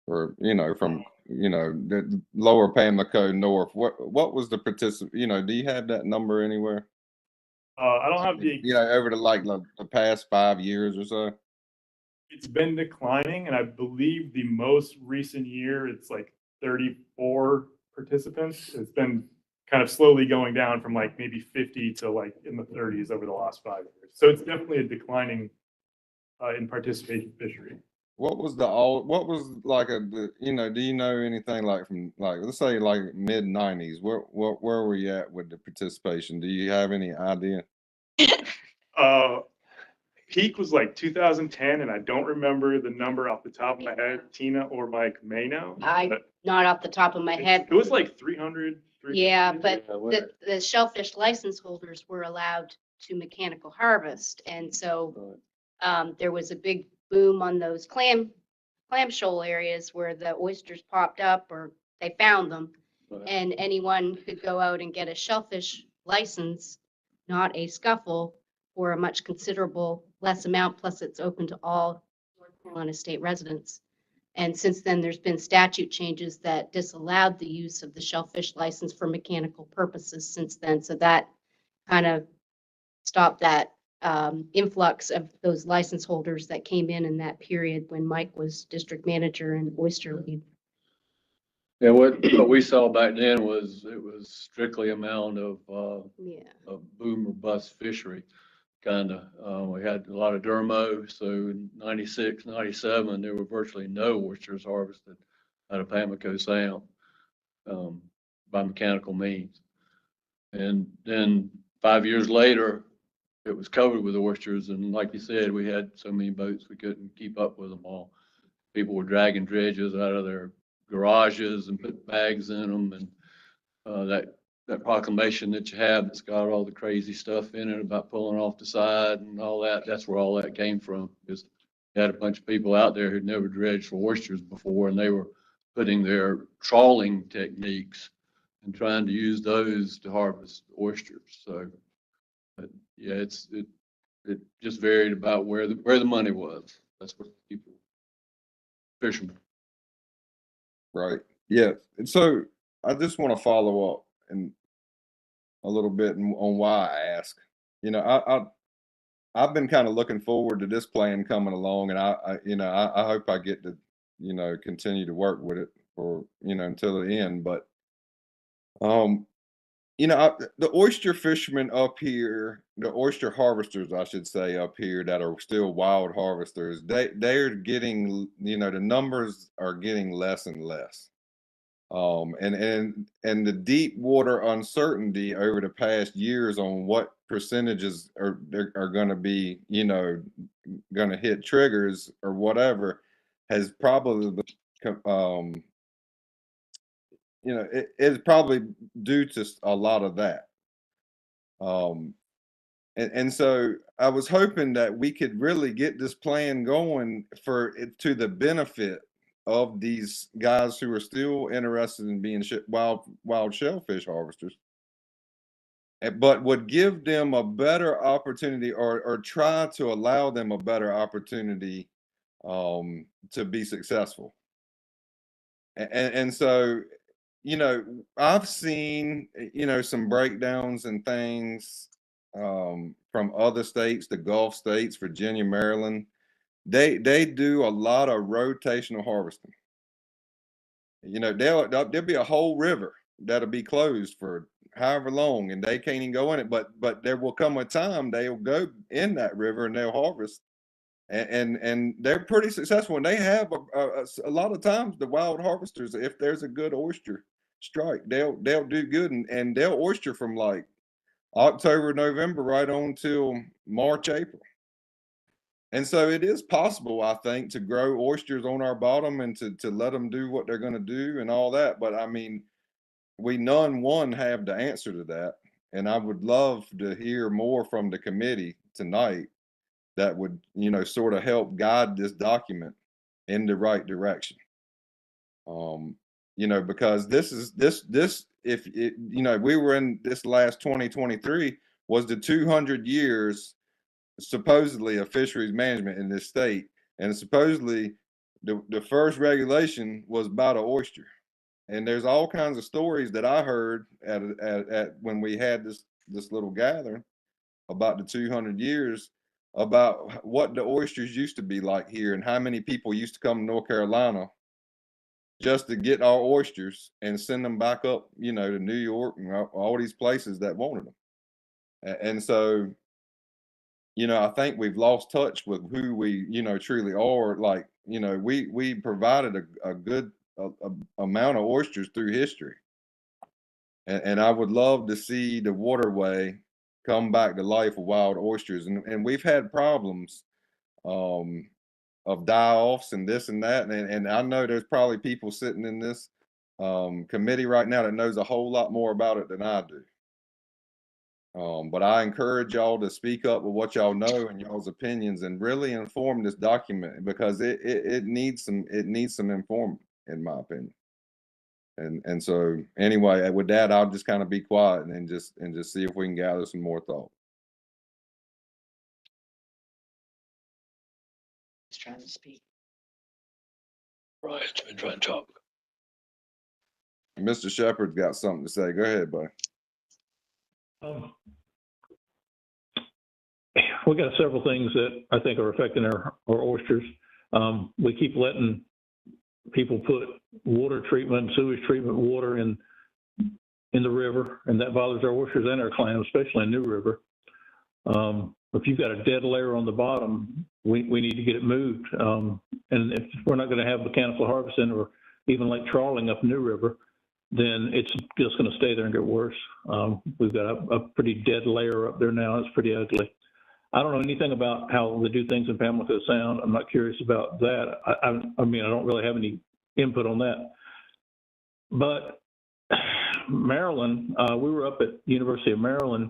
or from the lower Pamlico north? What was the participant? Do you have that number anywhere? I don't have the over the past 5 years or so. It's been declining, and I believe the most recent year it's like 34 participants. It's been kind of slowly going down from like maybe 50 to like in the 30s over the last 5 years. So it's definitely a declining in participation fishery. What was do you know anything like from let's say like mid 90s? Where were you at with the participation? Do you have any idea? Peak was like 2010, and I don't remember the number off the top of my head. Tina or Mike may know. Not off the top of my head. It was like 300. Yeah, but the shellfish license holders were allowed to mechanical harvest. And so there was a big boom on those clam shoal areas where the oysters popped up, or they found them. And anyone could go out and get a shellfish license, not a scuffle, for a much considerable less amount, plus it's open to all North Carolina state residents. And since then, there's been statute changes that disallowed the use of the shellfish license for mechanical purposes since then. So that kind of stopped that influx of those license holders that came in that period when Mike was district manager and oyster lead. Yeah, what we saw back then was, it was strictly amount of boom or bust fishery, kind of. We had a lot of dermo, so in 96, 97, there were virtually no oysters harvested out of Pamlico Sound by mechanical means. And then 5 years later, it was covered with oysters, and like you said, we had so many boats we couldn't keep up with them all. People were dragging dredges out of their garages and put bags in them, and that proclamation that you have that's got all the crazy stuff in it about pulling off the side and all that, that's where all that came from. Because you had a bunch of people out there who'd never dredged for oysters before, and they were putting their trawling techniques and trying to use those to harvest oysters. So, but yeah, it just varied about where the money was. That's what people, fishermen. Right. Yeah. And so I just want to follow up and a little bit on why I ask. You know, I've been kind of looking forward to this plan coming along, and I hope I get to, continue to work with it for, until the end. But the oyster fishermen up here, the oyster harvesters, I should say, up here that are still wild harvesters, they're getting, the numbers are getting less and less. And the deep water uncertainty over the past years on what percentages are going to be, going to hit triggers or whatever, has probably, it's probably due to a lot of that. And so I was hoping that we could really get this plan going for it to the benefit of these guys who are still interested in being wild shellfish harvesters, but would give them a better opportunity or try to allow them a better opportunity to be successful. And so, I've seen, some breakdowns and things from other states, the Gulf states, Virginia, Maryland. They do a lot of rotational harvesting. There'll be a whole river that'll be closed for however long, and they can't even go in it. But there will come a time they'll go in that river and they'll harvest, and they're pretty successful. And they have a lot of times the wild harvesters, if there's a good oyster strike, they'll do good, and they'll oyster from like October, November, right on till March, April. And so it is possible, I think, to grow oysters on our bottom and to let them do what they're going to do and all that. But I mean, we none have the answer to that. And I would love to hear more from the committee tonight that would, sort of help guide this document in the right direction. Because if it, we were in this last 2023 was the 200 years supposedly of fisheries management in this state, and supposedly the first regulation was about an oyster. And there's all kinds of stories that I heard at when we had this little gathering about the 200 years, about what the oysters used to be like here and how many people used to come to North Carolina just to get our oysters and send them back up, to New York and all these places that wanted them. And so, I think we've lost touch with who we, truly are. Like, we provided a good amount of oysters through history. And I would love to see the waterway come back to life with wild oysters. And we've had problems of die-offs and this and that. And I know there's probably people sitting in this committee right now that knows a whole lot more about it than I do. But I encourage y'all to speak up with what y'all know and y'all's opinions and really inform this document, because it needs some informing, in my opinion. And so anyway, with that, I'll just kind of be quiet and just see if we can gather some more thought. trying to speak. Brian's been trying to talk. Mr. Shepherd's got something to say. Go ahead, bud. We got several things that I think are affecting our oysters. We keep letting people put water treatment, sewage treatment water in the river, and that bothers our oysters and our clams, especially in New River. If you've got a dead layer on the bottom, we need to get it moved. And if we're not going to have mechanical harvesting or even like trawling up New River, then it's just going to stay there and get worse. We've got a pretty dead layer up there now. It's pretty ugly. I don't know anything about how they do things in Pamlico Sound. I'm not curious about that. I mean, I don't really have any input on that. But Maryland, we were up at University of Maryland,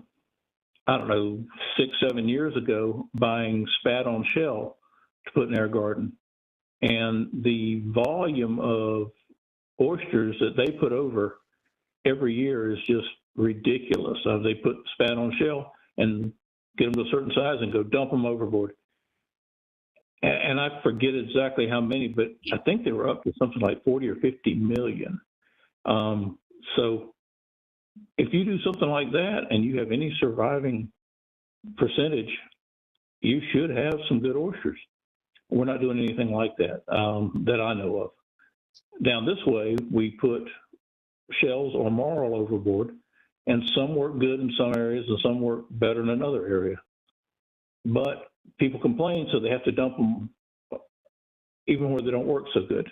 I don't know, 6-7 years ago, buying spat on shell to put in our garden. And the volume of oysters that they put over every year is just ridiculous. They put spat on shell and get them to a certain size and go dump them overboard. And I forget exactly how many, but I think they were up to something like 40 or 50 million. So if you do something like that and you have any surviving percentage, you should have some good oysters. We're not doing anything like that, that I know of. Down this way, we put shells or marl overboard, and some work good in some areas and some work better in another area. But people complain, so they have to dump them even where they don't work so good.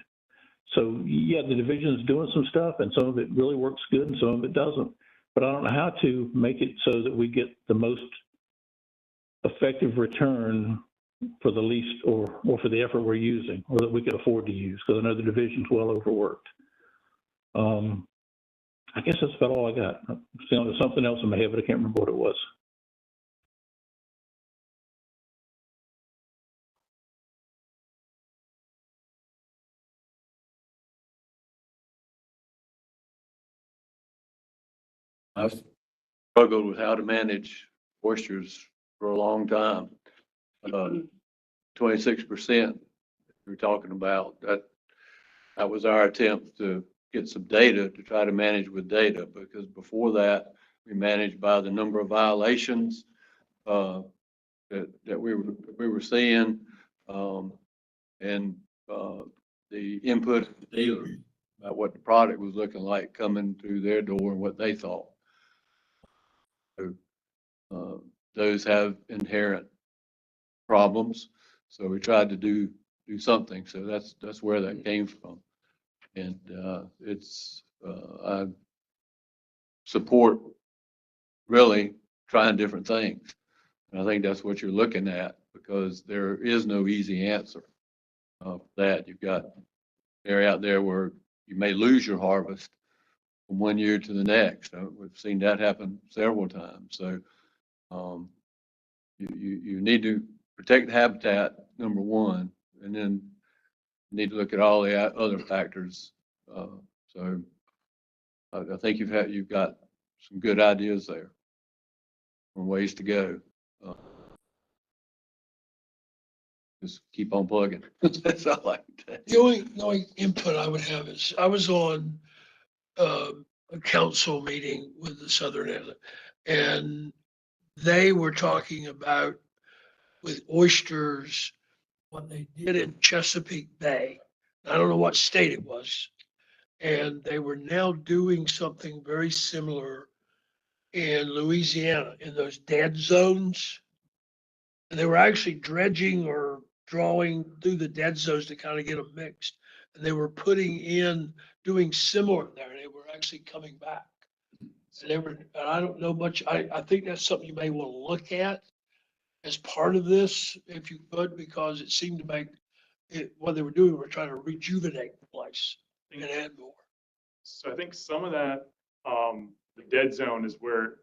So yeah, the division's doing some stuff, and some of it really works good and some of it doesn't. But I don't know how to make it so that we get the most effective return for the least or for the effort we're using, or that we could afford to use, because I know the division's well overworked. I guess that's about all I got. There's something else in my head, but I can't remember what it was. I've struggled with how to manage oysters for a long time. 26% we're talking about, that was our attempt to get some data to try to manage with data, because before that we managed by the number of violations that we were seeing, and the input of the dealer about what the product was looking like coming through their door and what they thought. So, those have inherent problems. So we tried to do something. So that's where that came from. And I support really trying different things. And I think that's what you're looking at, because there is no easy answer for that. You've got an area out there where you may lose your harvest from one year to the next. We've seen that happen several times. So you need to protect habitat, number one, and then you need to look at all the other factors. So I think you've got some good ideas there on ways to go. Just keep on plugging. That's all I can tell you. The only input I would have is, I was on a council meeting with the Southern Inlet, and they were talking about with oysters, what they did in Chesapeake Bay. I don't know what state it was. And they were now doing something very similar in Louisiana, in those dead zones. And they were actually dredging or drawing through the dead zones to kind of get them mixed. And they were doing similar there. They were actually coming back. And I don't know much. I think that's something you may want to look at as part of this, if you could, because it seemed to make it, what they were doing, were trying to rejuvenate the place and add more. So I think some of that, the dead zone is where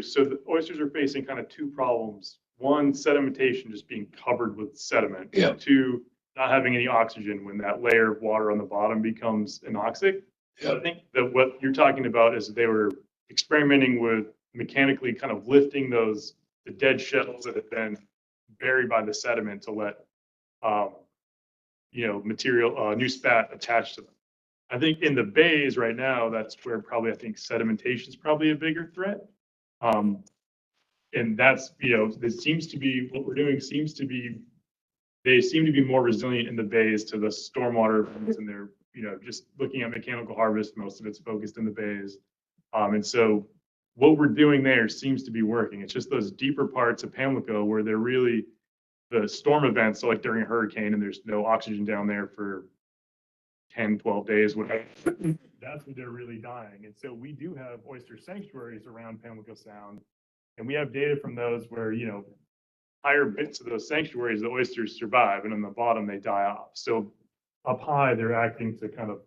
so the oysters are facing kind of two problems. One, sedimentation, just being covered with sediment. Yeah. And two, not having any oxygen when that layer of water on the bottom becomes anoxic. Yeah. I think that what you're talking about is they were experimenting with mechanically kind of lifting the dead shells that have been buried by the sediment to let material, new spat attached to them. I think in the bays right now, that's where probably I think sedimentation is probably a bigger threat. And that's, this seems to be what we're doing seems to be, they seem to be more resilient in the bays to the stormwater events, and they're, just looking at mechanical harvest, most of it's focused in the bays. And so what we're doing there seems to be working. It's just those deeper parts of Pamlico where they're really the storm events, so like during a hurricane and there's no oxygen down there for 10, 12 days, whatever, that's when they're really dying. And so we do have oyster sanctuaries around Pamlico Sound, and we have data from those where, higher bits of those sanctuaries, the oysters survive, and on the bottom, they die off. So up high, they're acting to kind of,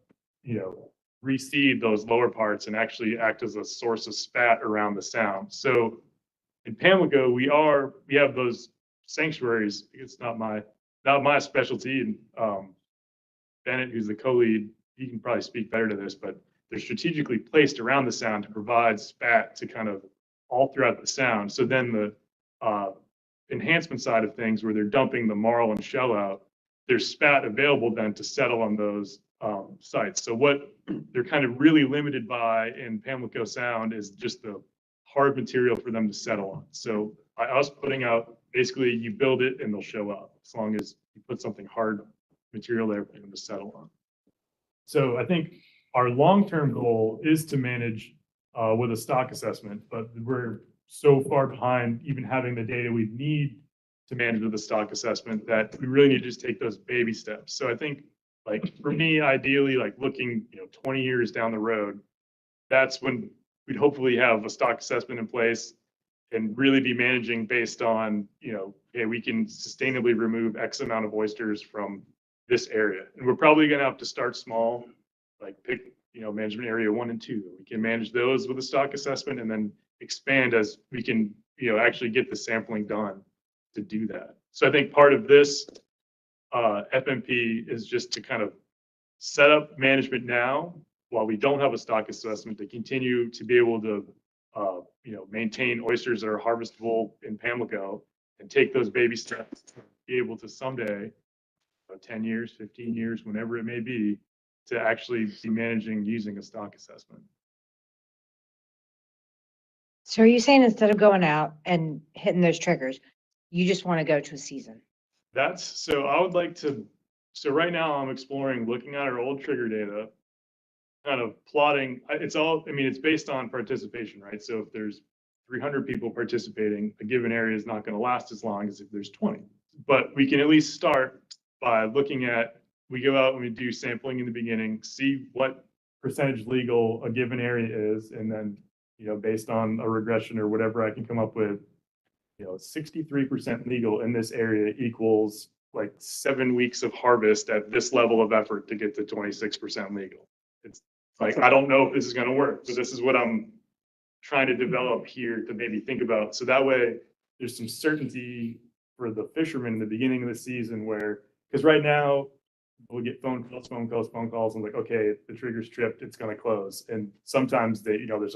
reseed those lower parts and actually act as a source of spat around the sound. So in Pamlico, we have those sanctuaries. It's not my specialty. And Bennett, who's the co-lead, he can probably speak better to this, but they're strategically placed around the sound to provide spat to kind of all throughout the sound. So then the enhancement side of things, where they're dumping the marl and shell out, there's spat available then to settle on those sites. So what they're kind of really limited by in Pamlico Sound is just the hard material for them to settle on. So by us putting out, basically you build it and they'll show up as long as you put something hard material there for them to settle on. So I think our long-term goal is to manage with a stock assessment, but we're so far behind even having the data we need to manage with the stock assessment that we really need to just take those baby steps. So I think, like, for me, ideally, like looking 20 years down the road, that's when we'd hopefully have a stock assessment in place and really be managing based on, okay, we can sustainably remove X amount of oysters from this area. And we're probably going to have to start small, like pick, management area 1 and 2. We can manage those with a stock assessment and then expand as we can, actually get the sampling done to do that. So I think part of this FMP is just to kind of set up management now while we don't have a stock assessment to continue to be able to, maintain oysters that are harvestable in Pamlico and take those baby steps to be able to someday, 10 years, 15 years, whenever it may be, to actually be managing using a stock assessment. So are you saying instead of going out and hitting those triggers, you just want to go to a season? So I would like to, so right now I'm exploring looking at our old trigger data, kind of plotting, it's based on participation, right? So if there's 300 people participating, a given area is not going to last as long as if there's 20. But we can at least start by looking at, we go out and we do sampling in the beginning, see what percentage legal a given area is, and then, based on a regression or whatever I can come up with, 63% legal in this area equals like 7 weeks of harvest at this level of effort to get to 26% legal. It's like, I don't know if this is going to work, but this is what I'm trying to develop here to maybe think about. So that way there's some certainty for the fishermen in the beginning of the season because right now we'll get phone calls, and like, okay, the trigger's tripped, it's going to close. And sometimes there's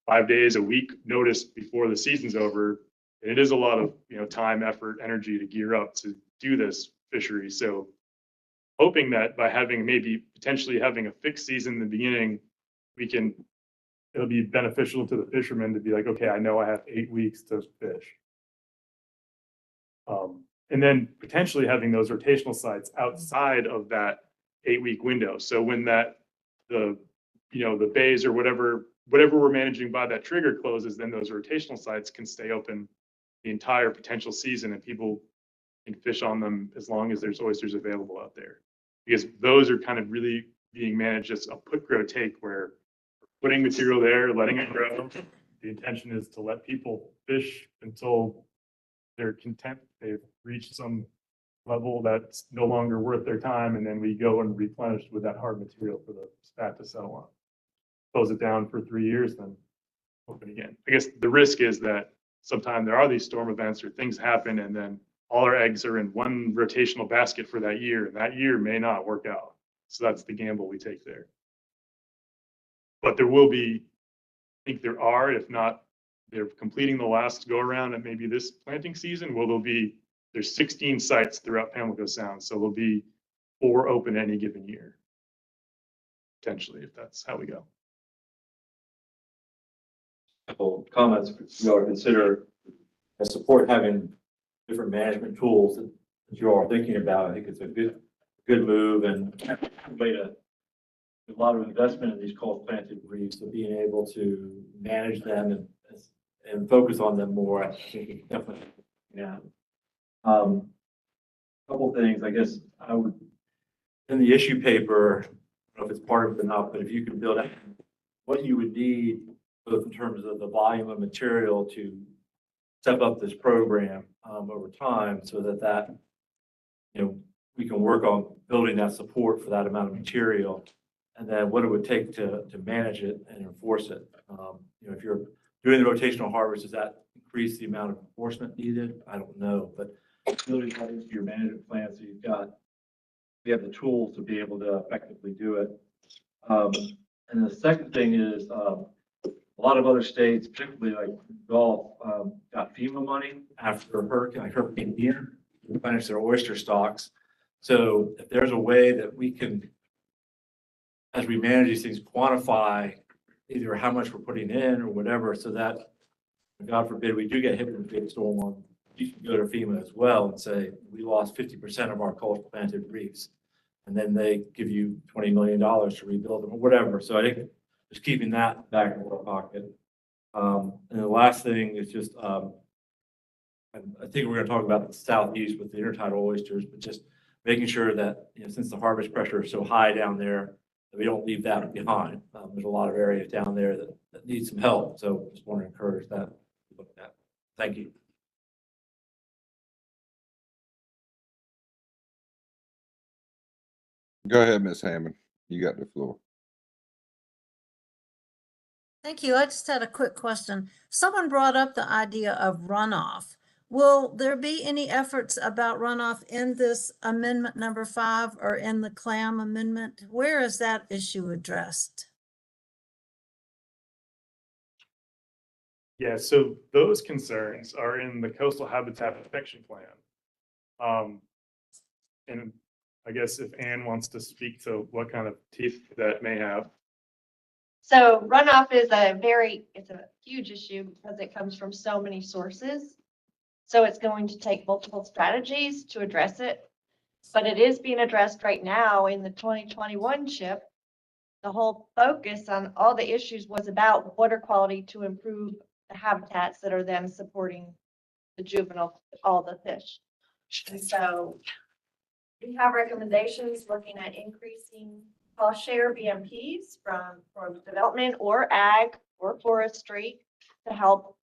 5 days, a week notice before the season's over. And it is a lot of, time, effort, energy to gear up to do this fishery. So hoping that by potentially having a fixed season in the beginning, it'll be beneficial to the fishermen to be like, okay, I know I have 8 weeks to fish. And then potentially having those rotational sites outside of that 8-week window. So when the bays or whatever we're managing by that trigger closes, then those rotational sites can stay open the entire potential season and people can fish on them as long as there's oysters available out there. Because those are kind of really being managed as a put, grow, take, where we're putting material there, letting it grow. The intention is to let people fish until they're content, they've reached some level that's no longer worth their time, and then we go and replenish with that hard material for the spat to settle on. Close it down for 3 years, then open again. I guess the risk is that sometimes there are these storm events or things happen, and then all our eggs are in one rotational basket for that year, and that year may not work out. So that's the gamble we take there. But there will be, I think there are, if not, they're completing the last go around and maybe this planting season, there'll be there's 16 sites throughout Pamlico Sound, so there'll be 4 open any given year. Potentially, if that's how we go. Couple comments you ought to consider. I support having different management tools that you all are thinking about. I think it's a good move and made a lot of investment in these cold planted reefs, so being able to manage them and focus on them more, I think it's definitely, yeah. Couple things, I guess I would, in the issue paper, I don't know if it's part of it or not, but if you could build out what you would need, both in terms of the volume of material to step up this program over time, so that we can work on building that support for that amount of material, and then what it would take to manage it and enforce it. If you're doing the rotational harvest, does that increase the amount of enforcement needed? I don't know, but building that into your management plan, so you have the tools to be able to effectively do it. And the second thing is, a lot of other states, particularly like Gulf, got FEMA money after Hurricane Ian to replenish their oyster stocks. So if there's a way that we can, as we manage these things, quantify either how much we're putting in or whatever, so that, God forbid, we do get hit with a big storm, you can go to FEMA as well and say, we lost 50% of our cold planted reefs. And then they give you $20 million to rebuild them or whatever. So I think just keeping that back in our pocket. And the last thing is just, I think we're going to talk about the southeast with the intertidal oysters, but just making sure that, since the harvest pressure is so high down there, that we don't leave that behind. There's a lot of areas down there that need some help. So just want to encourage that. Look at that. Thank you. Go ahead, Ms. Hammond. You got the floor. Thank you. I just had a quick question. Someone brought up the idea of runoff. Will there be any efforts about runoff in this amendment number 5 or in the clam amendment? Where is that issue addressed? Yeah, so those concerns are in the Coastal Habitat Protection Plan. And I guess if Ann wants to speak to what kind of teeth that may have. So runoff is it's a huge issue because it comes from so many sources. So it's going to take multiple strategies to address it, but it is being addressed right now in the 2021 CHIP. The whole focus on all the issues was about water quality to improve the habitats that are then supporting the all the fish. And so we have recommendations looking at increasing cost share BMPs from development or ag or forestry to help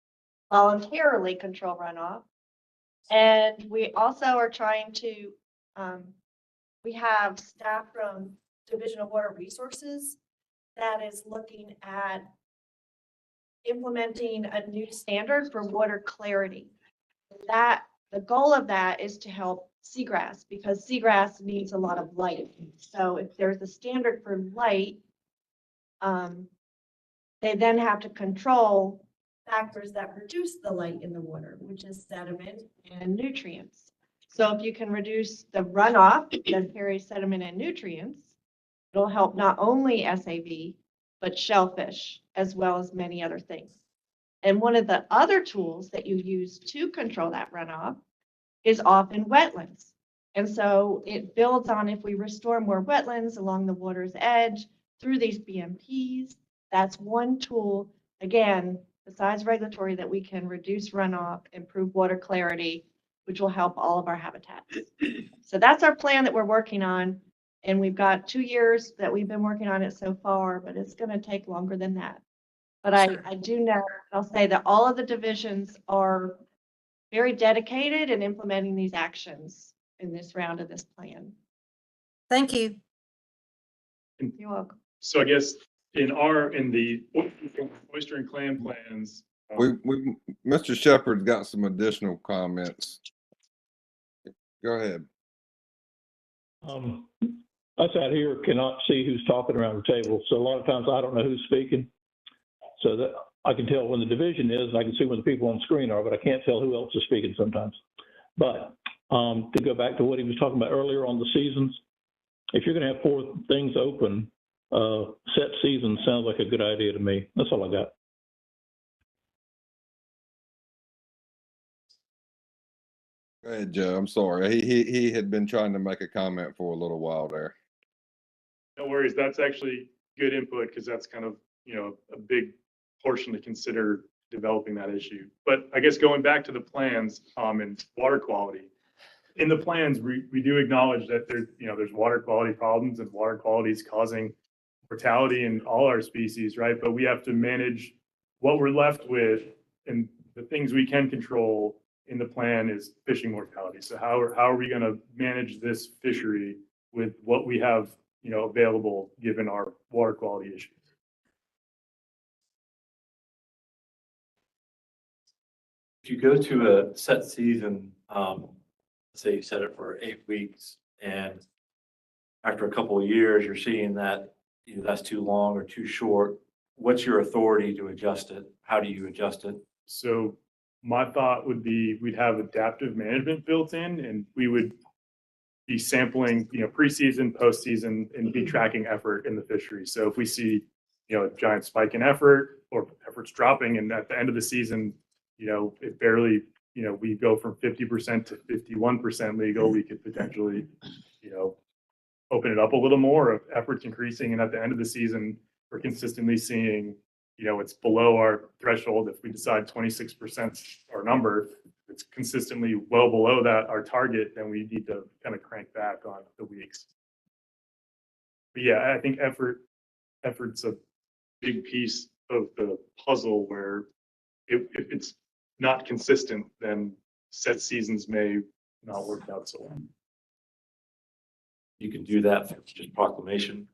voluntarily control runoff. And we also are trying to, we have staff from Division of Water Resources that is looking at implementing a new standard for water clarity. The goal of that is to help seagrass, because seagrass needs a lot of light. So if there's a standard for light, they then have to control factors that reduce the light in the water, which is sediment and nutrients. So if you can reduce the runoff that carries sediment and nutrients, it'll help not only SAV, but shellfish, as well as many other things. And one of the other tools that you use to control that runoff is often wetlands. And so it builds on, if we restore more wetlands along the water's edge through these BMPs, that's one tool, again, besides regulatory, that we can reduce runoff, improve water clarity, which will help all of our habitats. So that's our plan that we're working on. And we've got 2 years that we've been working on it so far, but it's going to take longer than that. But I do know, I'll say that all of the divisions are very dedicated in implementing these actions in this round of this plan. Thank you. You're welcome. So I guess in the oyster and clam plans. Mr. Shepherd's got some additional comments. Go ahead. Us out here cannot see who's talking around the table, so a lot of times I don't know who's speaking. So that I can tell when the division is, and I can see when the people on the screen are, but I can't tell who else is speaking sometimes. But To go back to what he was talking about earlier on the seasons, if you're gonna have 4 things open, set season sounds like a good idea to me. That's all I got. Go ahead, Joe. I'm sorry. He had been trying to make a comment for a little while there. No worries. That's actually good input because that's kind of, a big portion to consider developing that issue. But I guess going back to the plans, and water quality. In the plans, we do acknowledge that there's water quality problems and water quality is causing mortality in all our species, right? But we have to manage what we're left with, and the things we can control in the plan is fishing mortality. So how are we going to manage this fishery with what we have, available given our water quality issues? If you go to a set season, say you set it for 8 weeks, and after a couple of years, you're seeing that that's too long or too short, what's your authority to adjust it? How do you adjust it? So my thought would be we'd have adaptive management built in, and we would be sampling, preseason, postseason, and be tracking effort in the fishery. So if we see, a giant spike in effort or efforts dropping, and at the end of the season, it barely, we go from 50% to 51% legal, we could potentially, open it up a little more if efforts increasing. And at the end of the season, we're consistently seeing, it's below our threshold. If we decide 26% our number, it's consistently well below that, our target, then we need to kind of crank back on the weeks. But yeah, I think effort's a big piece of the puzzle where if it's not consistent, then set seasons may not work out so well. You can do that through just proclamation.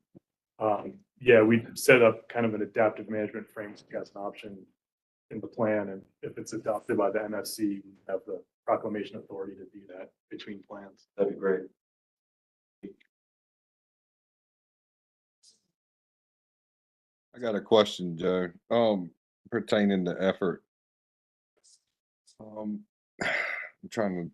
Yeah, we set up kind of an adaptive management framework as an option in the plan, and if it's adopted by the MFC, we have the proclamation authority to do that between plans. That'd be great. I got a question, Joe, pertaining to effort. I'm trying to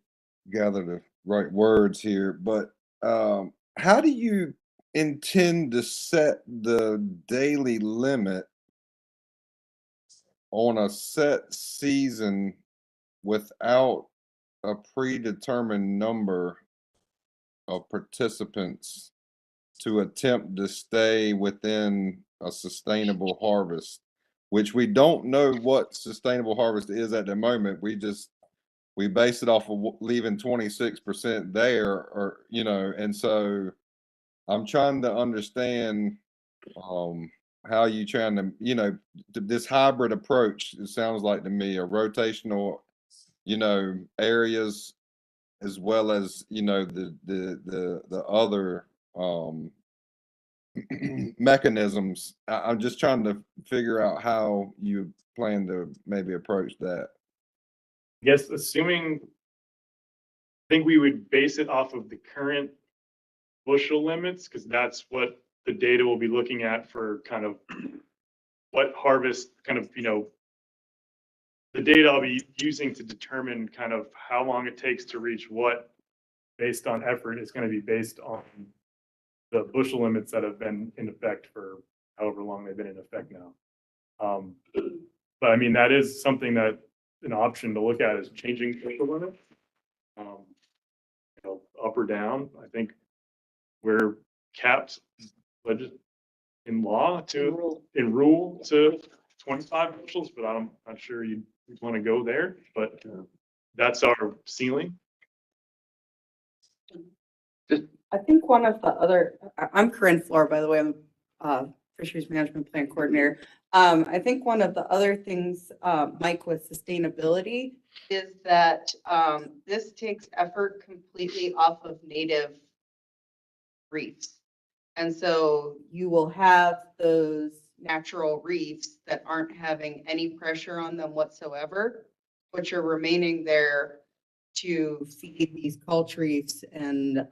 gather the right words here, but how do you intend to set the daily limit on a set season without a predetermined number of participants to attempt to stay within a sustainable harvest, which we don't know what sustainable harvest is at the moment. We base it off of leaving 26% there, or, and so I'm trying to understand how you trying to, this hybrid approach, it sounds like to me, a rotational, areas, as well as, the other mechanisms. I'm just trying to figure out how you plan to maybe approach that. I guess I think we would base it off of the current bushel limits, because that's what the data will be looking at for kind of what harvest kind of, the data I'll be using to determine kind of how long it takes to reach what based on effort is going to be based on the bushel limits that have been in effect for however long they've been in effect now. But I mean, that is something that an option to look at is changing bushel limits, up or down. I think we're capped in law in rule to 25 bushels, but I'm not sure you'd want to go there, but that's our ceiling. I think one of the other, I'm Corinne Floor, by the way, I'm Fisheries Management Plan Coordinator. I think one of the other things, Mike, with sustainability is that this takes effort completely off of native reefs. And so you will have those natural reefs that aren't having any pressure on them whatsoever, which are remaining there to feed these culture reefs and,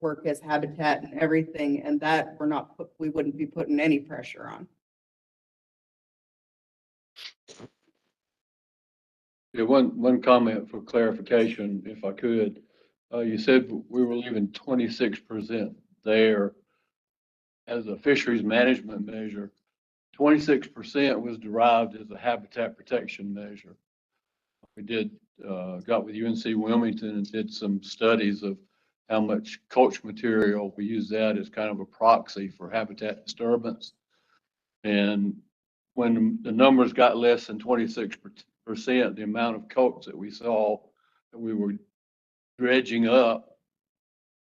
work as habitat and everything. And that we wouldn't be putting any pressure on. Yeah, one comment for clarification, if I could. You said we were leaving 26% there as a fisheries management measure. 26% was derived as a habitat protection measure. We got with UNC Wilmington and did some studies of how much culture material. We use that as kind of a proxy for habitat disturbance. And when the numbers got less than 26%, the amount of coats that we saw that we were dredging up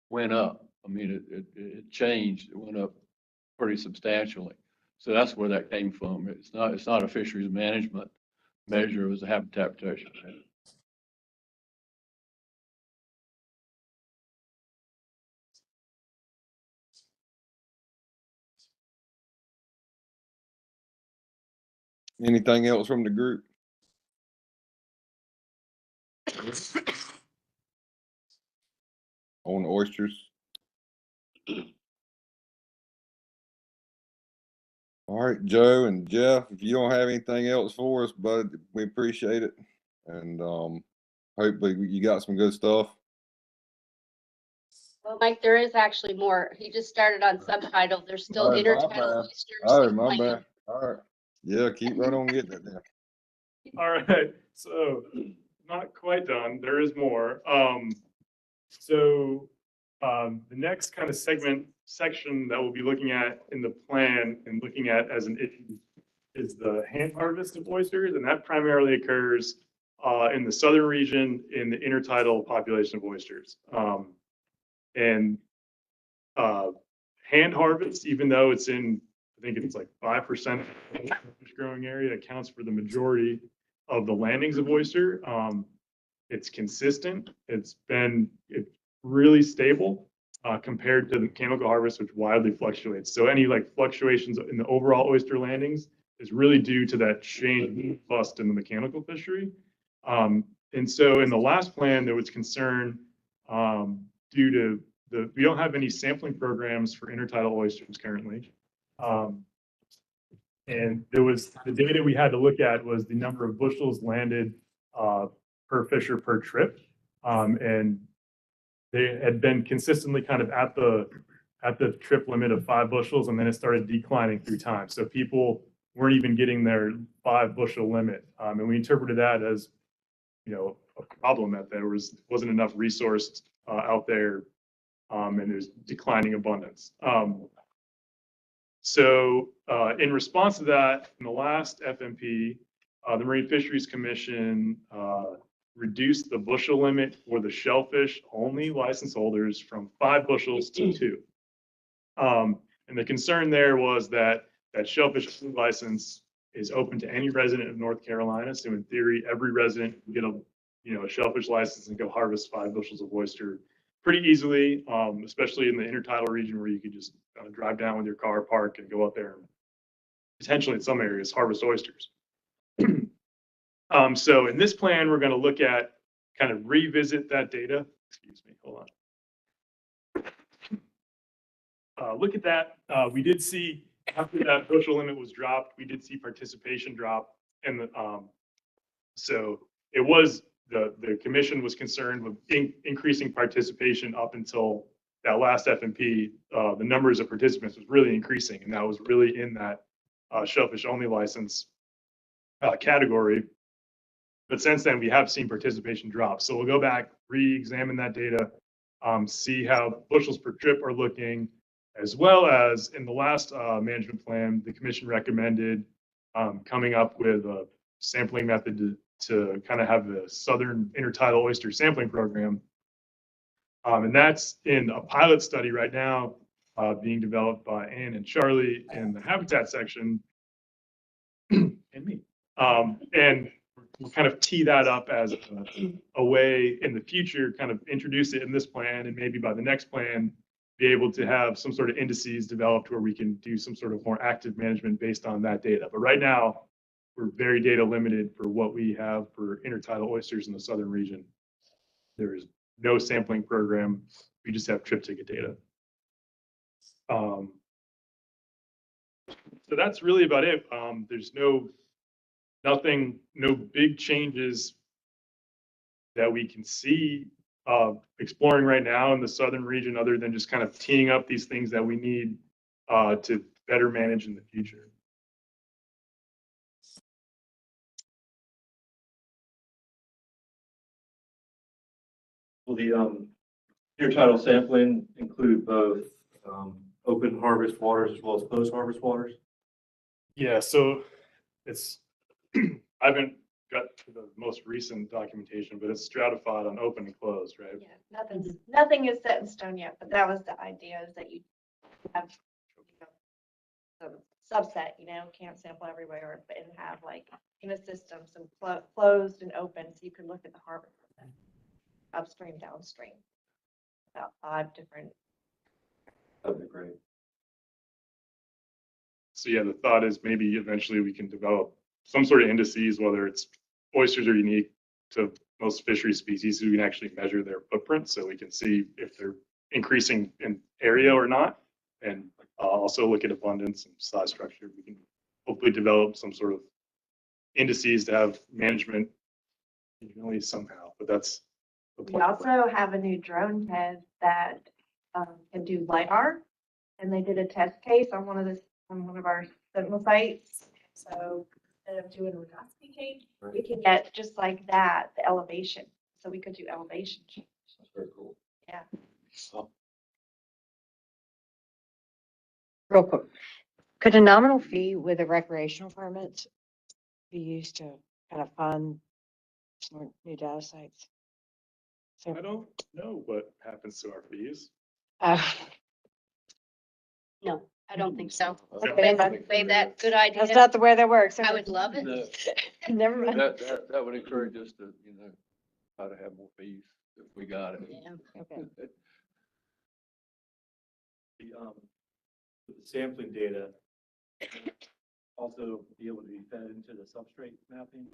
went up. I mean, it changed. It went up pretty substantially. So that's where that came from. It's not a fisheries management measure. It was a habitat protection measure. Anything else from the group? On oysters? All right, Joe and Jeff, if you don't have anything else for us, bud, we appreciate it. And hopefully you got some good stuff. Well, Mike, there is actually more. He just started on subtitle. There's still Oh, my intertidal bad. oysters. Oh, and my clam. bad. All right. Yeah, keep right on getting it there. All right, so not quite done. There is more. The next kind of section that we'll be looking at in the plan and looking at as an issue is the hand harvest of oysters, and that primarily occurs in the southern region in the intertidal population of oysters. Hand harvest, even though it's in, I think it's like 5% of the fish growing area, accounts for the majority of the landings of oyster. It's consistent. It's really stable compared to the mechanical harvest, which widely fluctuates. So any like fluctuations in the overall oyster landings is really due to that change bust in the mechanical fishery. And so in the last plan, there was concern due to we don't have any sampling programs for intertidal oysters currently. And there was the data we had to look at was the number of bushels landed per fisher per trip. And they had been consistently kind of at the trip limit of 5 bushels, and then it started declining through time. So people weren't even getting their 5 bushel limit. And we interpreted that as, a problem that there wasn't enough resource out there, and there's declining abundance. So in response to that, in the last FMP, the Marine Fisheries Commission reduced the bushel limit for the shellfish only license holders from 5 bushels to 2. And the concern there was that shellfish license is open to any resident of North Carolina. So in theory, every resident can get a shellfish license and go harvest 5 bushels of oyster pretty easily, especially in the intertidal region where you could just drive down with your car, park, and go up there and potentially in some areas harvest oysters. So in this plan, we're going to look at kind of revisit that data. Excuse me, hold on. Look at that. We did see after that bushel limit was dropped, we did see participation drop, and so it was the commission was concerned with increasing participation up until that last FMP. The numbers of participants was really increasing, and that was really in that shellfish only license category. But since then, we have seen participation drop. So we'll go back, re-examine that data, see how bushels per trip are looking, as well as in the last management plan, the commission recommended coming up with a sampling method to kind of have the southern intertidal oyster sampling program. And that's in a pilot study right now being developed by Ann and Charlie in the habitat section and me. And we'll kind of tee that up as a way in the future, kind of introduce it in this plan, and maybe by the next plan, be able to have some sort of indices developed where we can do some sort of more active management based on that data. But right now, we're very data limited for what we have for intertidal oysters in the southern region. There is no sampling program. We just have trip ticket data. So that's really about it. There's no big changes that we can see exploring right now in the southern region, other than just kind of teeing up these things that we need to better manage in the future? Will the intertidal sampling include both open harvest waters as well as closed harvest waters? Yeah, so it's, I haven't got to the most recent documentation, but it's stratified on open and closed, right? Yeah, nothing is set in stone yet, but that was the idea, is that you have, some subset, can't sample everywhere, but and have like in a system, some closed and open, so you can look at the harvest upstream, downstream. About 5 different. That'd be great. So yeah, the thought is maybe eventually we can develop some sort of indices, whether it's oysters are unique to most fishery species, so we can actually measure their footprint, so we can see if they're increasing in area or not, and also look at abundance and size structure. We can hopefully develop some sort of indices to have management only somehow, but that's the We plan. also have a new drone head that can do LiDAR, and they did a test case on one of our sentinel sites. So instead of doing a rhodopsy case, we can get just like that the elevation. So we could do elevation change. That's very cool. Yeah. Real quick, could a nominal fee with a recreational permit be used to kind of fund some new data sites? I don't know what happens to our fees. No, I don't think so. Okay. Waive that, good idea. That's not the way that works. I would love it. Never mind. That would encourage us to, try to have more fees if we got it. Yeah. Okay. The sampling data also be able to be fed into the substrate mapping.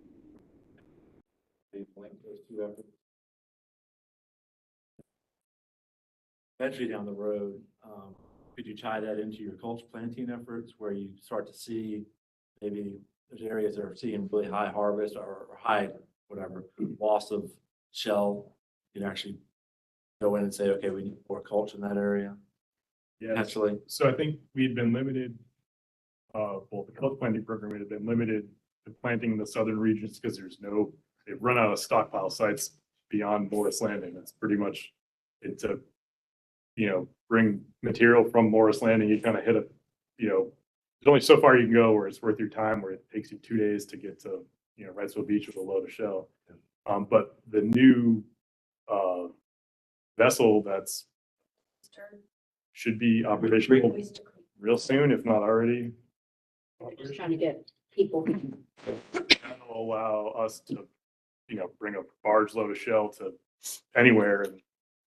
They link those two efforts. Eventually down the road, could you tie that into your culture planting efforts, where you start to see maybe there's areas that are seeing really high harvest or high whatever loss of shell? You can actually go in and say, okay, we need more culture in that area. Yeah, Actually, so I think we'd been limited, well, the coast planting program had been limited to planting in the southern regions because they've run out of stockpile sites beyond Morris Landing. That's pretty much it. To bring material from Morris Landing, you kind of hit there's only so far you can go where it's worth your time, where it takes you 2 days to get to, Wrightsville Beach with a load of shell. But the new vessel that's should be operational real soon, if not already. Just trying to get people. That will allow us to, bring a barge load of shell to anywhere and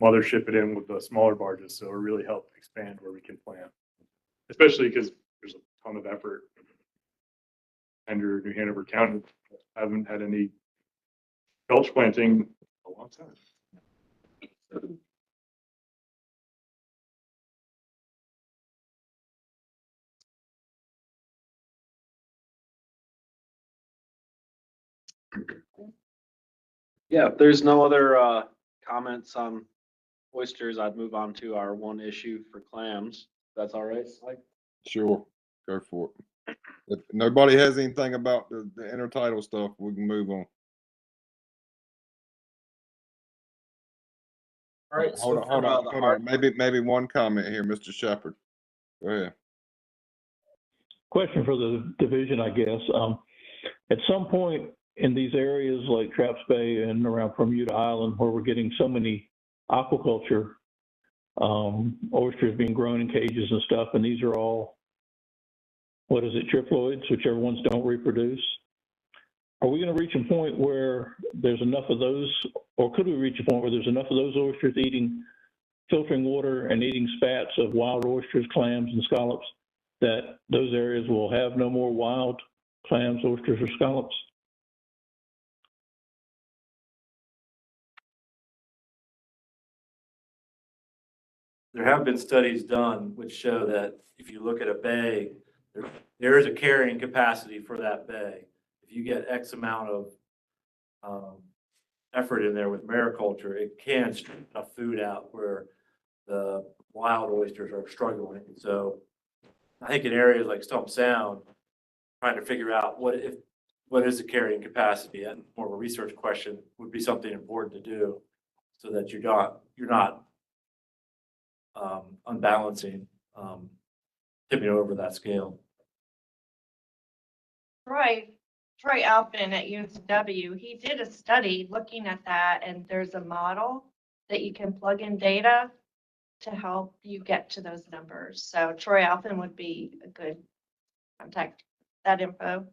mothership it in with the smaller barges. So it really helped expand where we can plant, especially because there's a ton of effort. Under New Hanover County, I haven't had any gulch planting in a long time. Yeah, if there's no other comments on oysters, I'd move on to our one issue for clams. That's all right, Mike? Sure, go for it. If nobody has anything about the intertidal stuff, we can move on. All right. Hold on. Maybe one comment here, Mr. Shepherd. Go ahead. Question for the division, I guess. At some point in these areas like Traps Bay and around Bermuda Island, where we're getting so many aquaculture oysters being grown in cages and stuff, and these are all, triploids, whichever ones don't reproduce. Are we going to reach a point where there's enough of those, or could we reach a point where there's enough of those oysters filtering water and eating spats of wild oysters, clams, and scallops, that those areas will have no more wild clams, oysters, or scallops? there have been studies done which show that if you look at a bay, there is a carrying capacity for that bay. If you get X amount of effort in there with mariculture, it can strip enough food out where the wild oysters are struggling. So I think in areas like Stump Sound, trying to figure out what is the carrying capacity, and more of a research question would be something important to do, so that you're not unbalancing, tipping over that scale. Troy Alpin at UNCW, he did a study looking at that, and there's a model that you can plug in data to help you get to those numbers. So Troy Alpin would be a good contact, that info.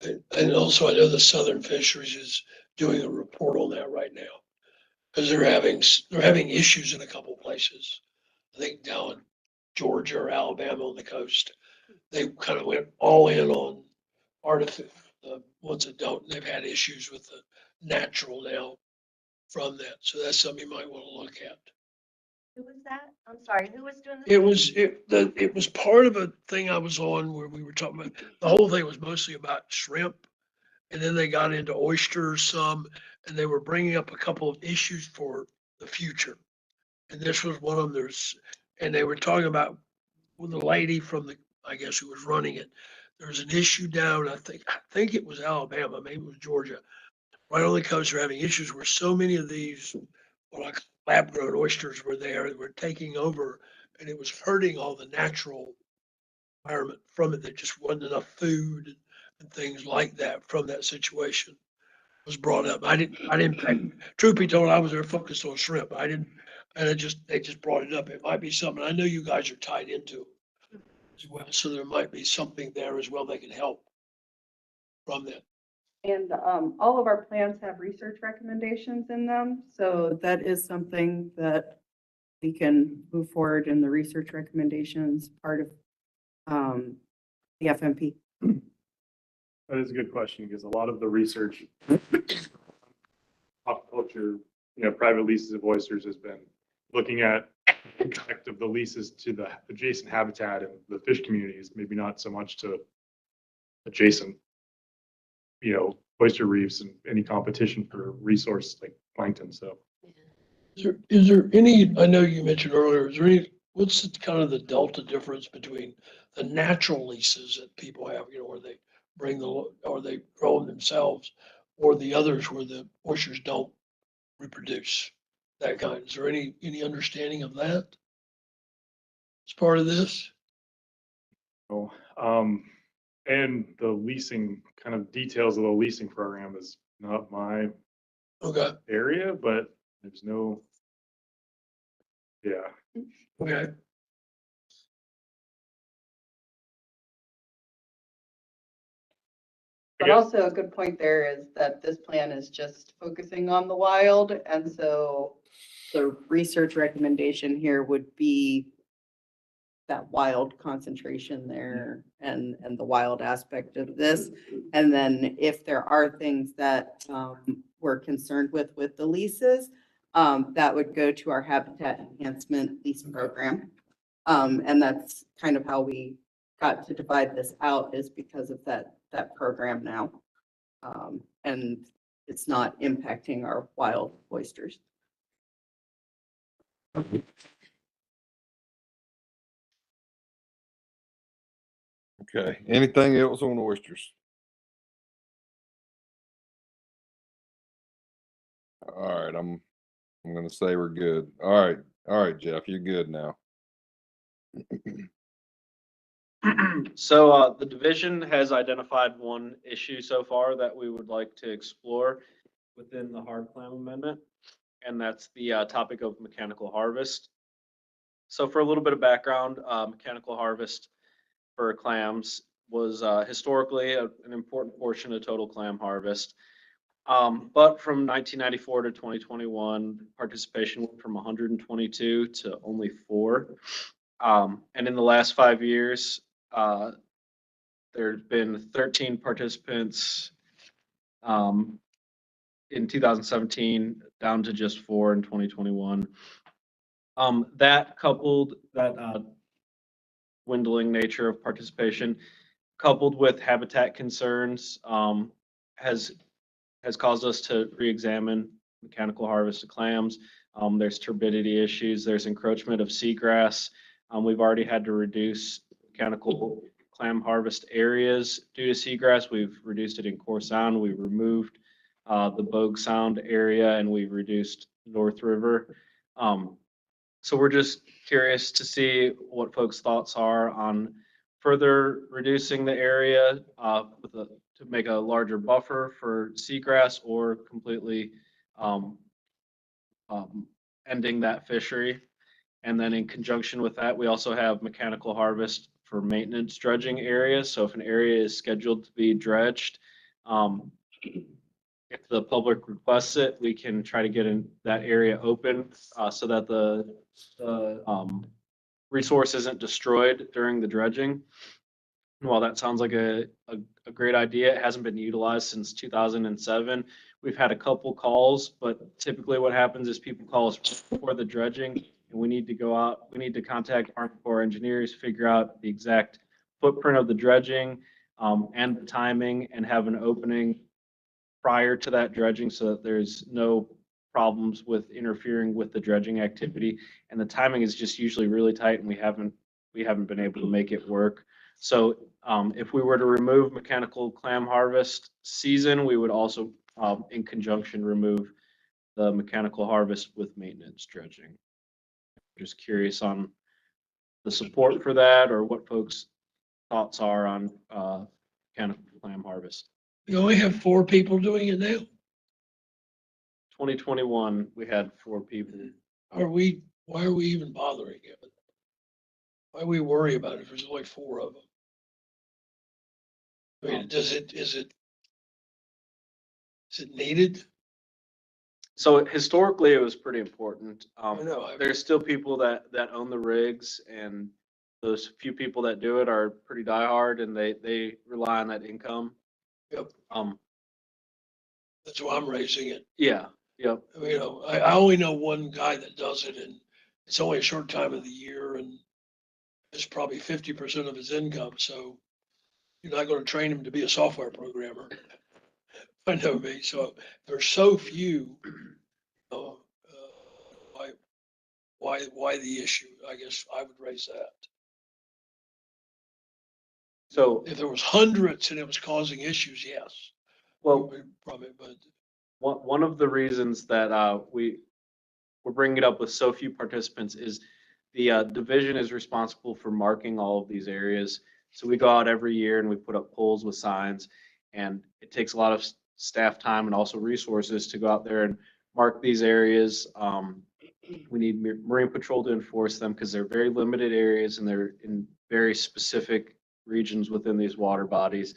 And also, I know the Southern Fisheries is doing a report on that right now, because they're having issues in a couple places. I think down in Georgia or Alabama on the coast, they kind of went all in on artificial. The ones that don't, they've had issues with the natural now from that. So that's something you might want to look at. Who was that? I'm sorry, who was doing this? It was part of a thing I was on where we were talking about, the whole thing was mostly about shrimp. And then they got into oysters some, and they were bringing up a couple of issues for the future. And this was one of them. And they were talking about with the lady from I guess who was running it. There was an issue down, I think it was Alabama, maybe it was Georgia, right on the coast. They're having issues where so many of these, like lab grown oysters were there, were taking over, and it was hurting all the natural environment from it. There just wasn't enough food and things like that from that situation was brought up. I didn't, truth be told, I was there focused on shrimp. They just brought it up. It might be something, I know you guys are tied into as well. So there might be something there as well that can help from that. And all of our plans have research recommendations in them. So that is something that we can move forward in the research recommendations part of the FMP. That is a good question, because a lot of the research, aquaculture, private leases of oysters has been looking at the impact of the leases to the adjacent habitat and the fish communities, maybe not so much to adjacent, oyster reefs and any competition for resource like plankton. So Is there any, I know you mentioned earlier, is there any, what's the kind of the delta difference between the natural leases that people have, where they or they grow them themselves, or the others where the oysters don't reproduce, that kind? Is there any understanding of that as part of this? And the leasing kind of details of the leasing program is not my area, but there's no, Okay. But also a good point there is that this plan is just focusing on the wild. And so the research recommendation here would be that wild concentration there and the wild aspect of this. And then if there are things that we're concerned with the leases, that would go to our habitat enhancement lease program. And that's kind of how we got to divide this out, is because of that program now. And it's not impacting our wild oysters. Okay, anything else on oysters? All right, I'm gonna say we're good. All right, Jeff, you're good now. So the division has identified one issue so far that we would like to explore within the hard clam amendment, and that's the topic of mechanical harvest. So for a little bit of background, mechanical harvest for clams was historically an important portion of total clam harvest. But from 1994 to 2021, participation went from 122 to only 4. And in the last 5 years, there's been 13 participants in 2017, down to just 4 in 2021. That coupled, that dwindling nature of participation, coupled with habitat concerns, has has caused us to re-examine mechanical harvest of clams. There's turbidity issues, there's encroachment of seagrass. We've already had to reduce mechanical clam harvest areas due to seagrass. We've reduced it in Core Sound. We removed the Bogue Sound area, and we reduced North River. So we're just curious to see what folks' thoughts are on further reducing the area to make a larger buffer for seagrass, or completely ending that fishery. And then in conjunction with that, we also have mechanical harvest for maintenance dredging areas. So if an area is scheduled to be dredged, if the public requests it, we can try to get in that area open so that the resource isn't destroyed during the dredging. And while that sounds like a great idea, it hasn't been utilized since 2007. We've had a couple calls, but typically what happens is people call us for the dredging, and we need to go out, we need to contact Army Corps engineers, figure out the exact footprint of the dredging and the timing, and have an opening prior to that dredging so that there's no problems with interfering with the dredging activity. And the timing is just usually really tight, and we haven't been able to make it work. So if we were to remove mechanical clam harvest season, we would also in conjunction remove the mechanical harvest with maintenance dredging. Just curious on the support for that, or what folks' thoughts are on mechanical clam harvest. You only have 4 people doing it now. 2021, we had 4 people. Why are we even bothering it? Why we worry about it if there's only 4 of them? I mean, is it needed? So historically, it was pretty important. I know. There's still people that own the rigs, and those few people that do it are pretty diehard, and they rely on that income. Yep. That's why I'm raising it. Yeah. Yep. You know, I only know one guy that does it, and it's only a short time of the year, and it's probably 50% of his income. So you're not going to train him to be a software programmer. I know me. So there's so few. Why the issue? I guess I would raise that. So if there was hundreds and it was causing issues, yes. Well, probably, but one of the reasons that we're bringing it up with so few participants is the division is responsible for marking all of these areas. So we go out every year and we put up poles with signs, and it takes a lot of staff time and also resources to go out there and mark these areas. We need Marine Patrol to enforce them because they're very limited areas and they're in very specific regions within these water bodies.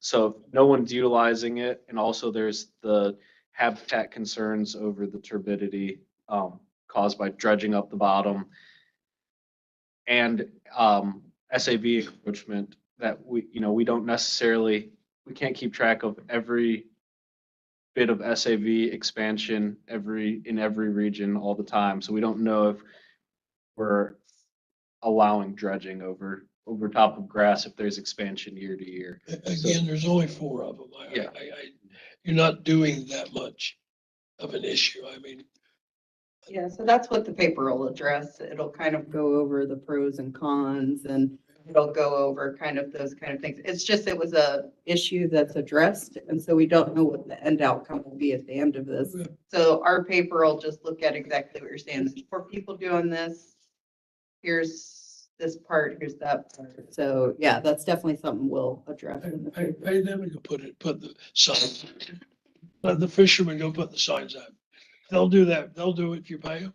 So no one's utilizing it, and also there's the habitat concerns over the turbidity caused by dredging up the bottom, and SAV encroachment that we don't necessarily, we can't keep track of every bit of SAV expansion in every region all the time. So we don't know if we're allowing dredging over top of grass if there's expansion year to year. Again, there's only 4 of them. Yeah. You're not doing that much of an issue. I mean, Yeah, so that's what the paper will address. It'll kind of go over the pros and cons, and it'll go over kind of those kind of things. It's just, it was a issue that's addressed, and so we don't know what the end outcome will be at the end of this. So our paper will just look at exactly what you're saying. There's 4 people doing this. Here's this part, here's that part. So yeah, that's definitely something we'll address. pay them and go put the signs. Let the fishermen go put the signs up. They'll do that. They'll do it if you pay them.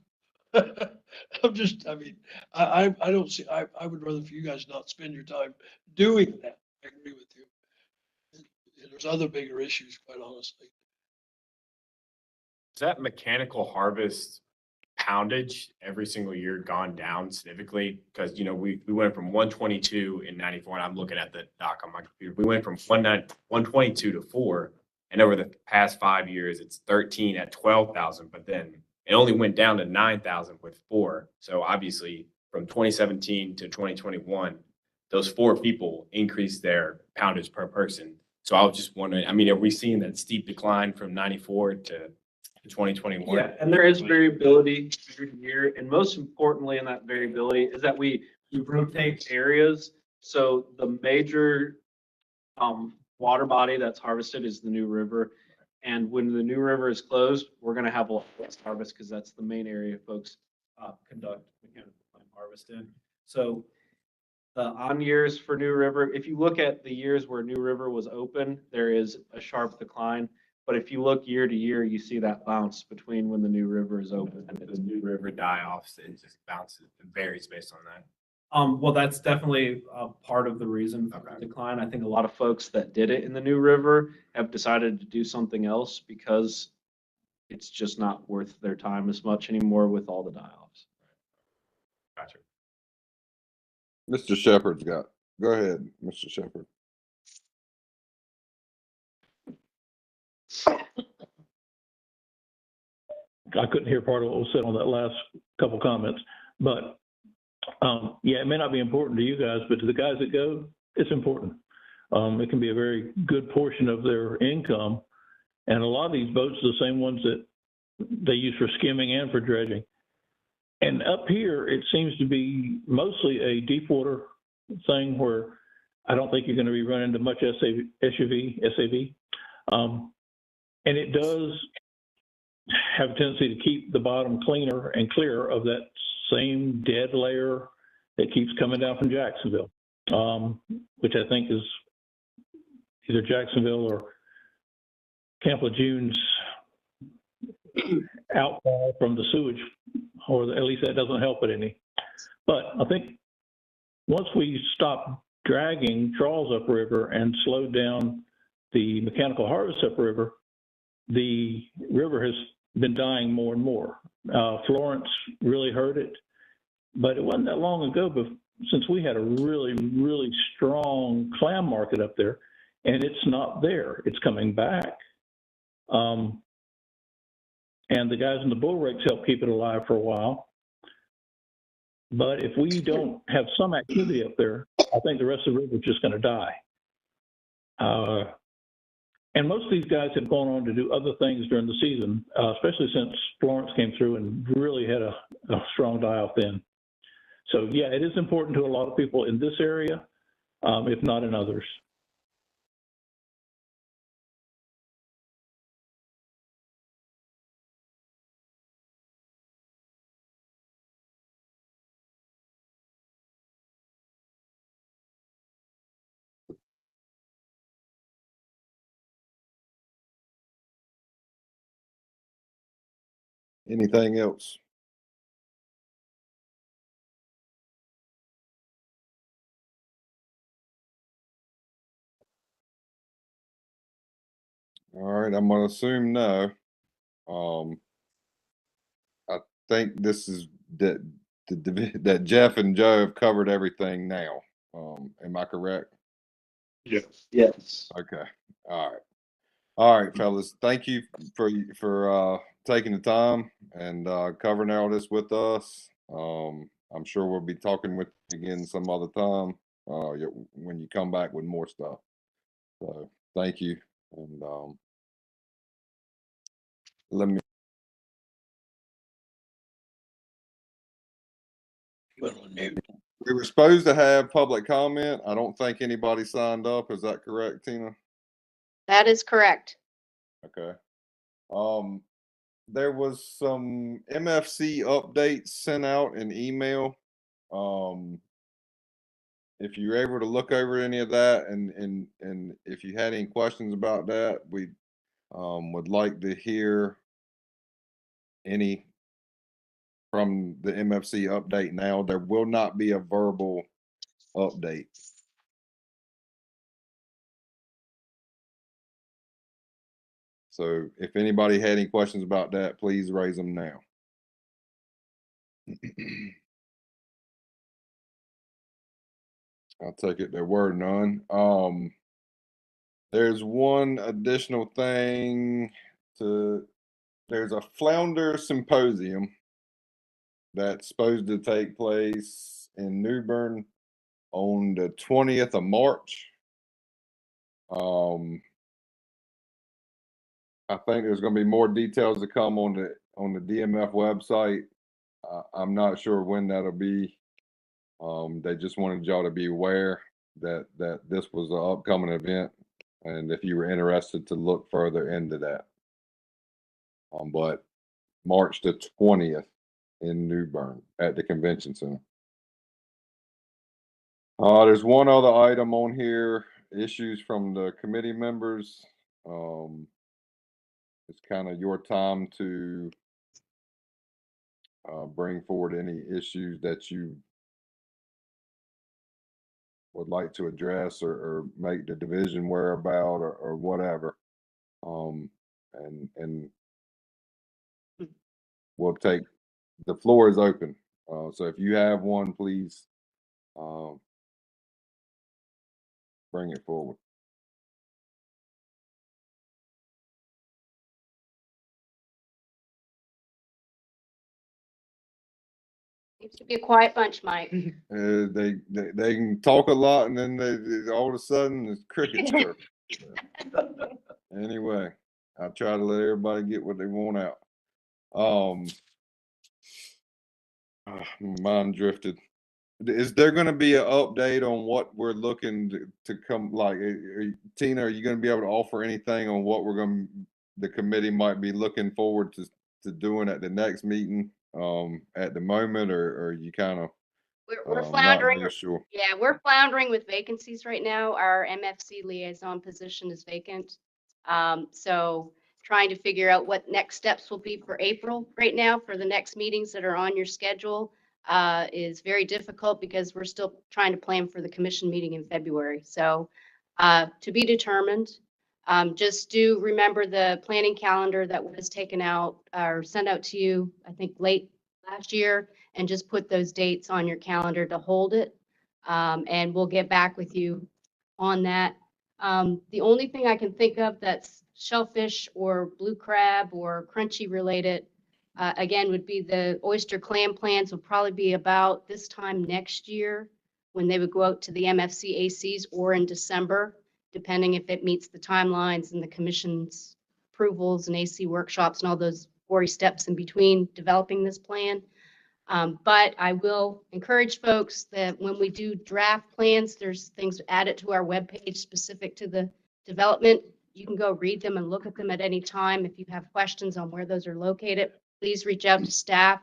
I don't see, I would rather for you guys not spend your time doing that. I agree with you. There's other bigger issues, quite honestly. Is that mechanical harvest poundage every single year gone down significantly? Because, we went from 122 in 94, and I'm looking at the doc on my computer. We went from 122 to 4. And over the past 5 years, it's 13 at 12,000, but then it only went down to 9,000 with 4. So obviously from 2017 to 2021, those 4 people increased their poundage per person. So I was just wondering, I mean, are we seeing that steep decline from 94 to 2021? Yeah, and there is variability year to year, and most importantly in that variability is that we rotate areas. So the major water body that's harvested is the New River. And when the New River is closed, we're gonna have a lot less harvest because that's the main area folks conduct mechanical clam harvest in. So the on years for New River, if you look at the years where New River was open, there is a sharp decline. But if you look year to year, you see that bounce between when the New River is open. And the New River die-offs, it just bounces, it varies based on that. Well, that's definitely part of the reason for Okay. the decline. I think a lot of folks that did it in the New River have decided to do something else because it's just not worth their time as much anymore with all the die-offs. Gotcha. Mr. Shepherd's got, go ahead, Mr. Shepherd. I couldn't hear part of what was said on that last couple comments, but yeah, it may not be important to you guys, but to the guys that go, it's important. It can be a very good portion of their income. And a lot of these boats are the same ones that they use for skimming and for dredging. And up here, it seems to be mostly a deep water thing where I don't think you're going to be running into much SAV. And it does have a tendency to keep the bottom cleaner and clearer of that same dead layer that keeps coming down from Jacksonville, which I think is either Jacksonville or Camp Lejeune's outfall from the sewage, or at least that doesn't help it any. But I think once we stop dragging trawls upriver and slow down the mechanical harvest upriver, the river has been dying more and more. Florence really hurt it, but it wasn't that long ago, but since we had a really, really strong clam market up there, and it's not there, it's coming back. And the guys in the bull rigs help keep it alive for a while. But if we don't have some activity up there, I think the rest of the river is just going to die. And most of these guys have gone on to do other things during the season, especially since Florence came through and really had a strong die-off then. So yeah, it is important to a lot of people in this area, if not in others. Anything else? All right, I'm gonna assume no. I think this is that Jeff and Joe have covered everything now. Am I correct? Yes. Yes. Okay. All right, fellas. Thank you for taking the time and covering all this with us. I'm sure we'll be talking with you again some other time when you come back with more stuff. So thank you, and let me. We were supposed to have public comment. I don't think anybody signed up. Is that correct, Tina? That is correct. Okay. There was some MFC updates sent out in email. If you're able to look over any of that, and if you had any questions about that, we would like to hear any from the MFC update now. There will not be a verbal update. So if anybody had any questions about that, please raise them now. I'll take it there were none. There's one additional thing there's a flounder symposium that's supposed to take place in New Bern on the 20th of March. I think there's gonna be more details to come on the DMF website. I'm not sure when that'll be. They just wanted y'all to be aware that this was an upcoming event, and if you were interested to look further into that. But March the 20th in New Bern at the convention center. There's one other item on here, issues from the committee members. It's kind of your time to bring forward any issues that you would like to address or make the division aware about or whatever. And we'll take, the floor is open. So if you have one, please bring it forward. Seems to be a quiet bunch, Mike. They can talk a lot, and then they all of a sudden it's crickets. Anyway, I try to let everybody get what they want out. Mine drifted. Is there going to be an update on what we're looking to come? Like, Tina, are you going to be able to offer anything on what the committee might be looking forward to doing at the next meeting? At the moment, or you kind of we're floundering. Not real sure. Yeah, we're floundering with vacancies right now. Our MFC liaison position is vacant. So trying to figure out what next steps will be for April right now for the next meetings that are on your schedule is very difficult because we're still trying to plan for the commission meeting in February. So to be determined. Just do remember the planning calendar that was taken out or sent out to you, I think late last year, and just put those dates on your calendar to hold it. And we'll get back with you on that. The only thing I can think of that's shellfish or blue crab or crunchy related, again, would be the oyster clam plans will probably be about this time next year when they would go out to the MFC ACs or in December, depending if it meets the timelines and the commission's approvals and AC workshops and all those 40 steps in between developing this plan. But I will encourage folks that when we do draft plans, there's things added to our webpage specific to the development. You can go read them and look at them at any time. If you have questions on where those are located, please reach out to staff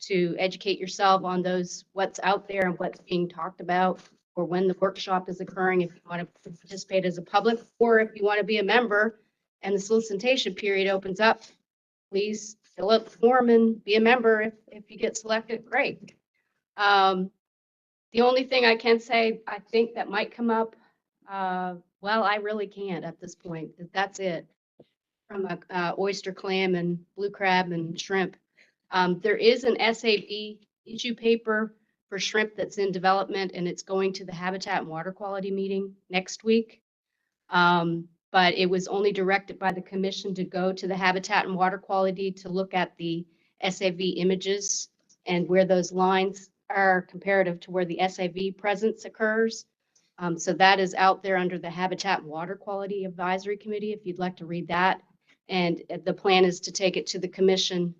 to educate yourself on those, what's out there and what's being talked about, or when the workshop is occurring, if you want to participate as a public, or if you want to be a member and the solicitation period opens up, please fill out the form and be a member. If you get selected, great. The only thing I can say, I think that might come up, well, I really can't at this point. That's it from a oyster clam and blue crab and shrimp. There is an SAB issue paper for shrimp that's in development, and it's going to the Habitat and Water Quality meeting next week. But it was only directed by the commission to go to the Habitat and Water Quality to look at the SAV images and where those lines are comparative to where the SAV presence occurs. So that is out there under the Habitat and Water Quality Advisory Committee, if you'd like to read that. And the plan is to take it to the commission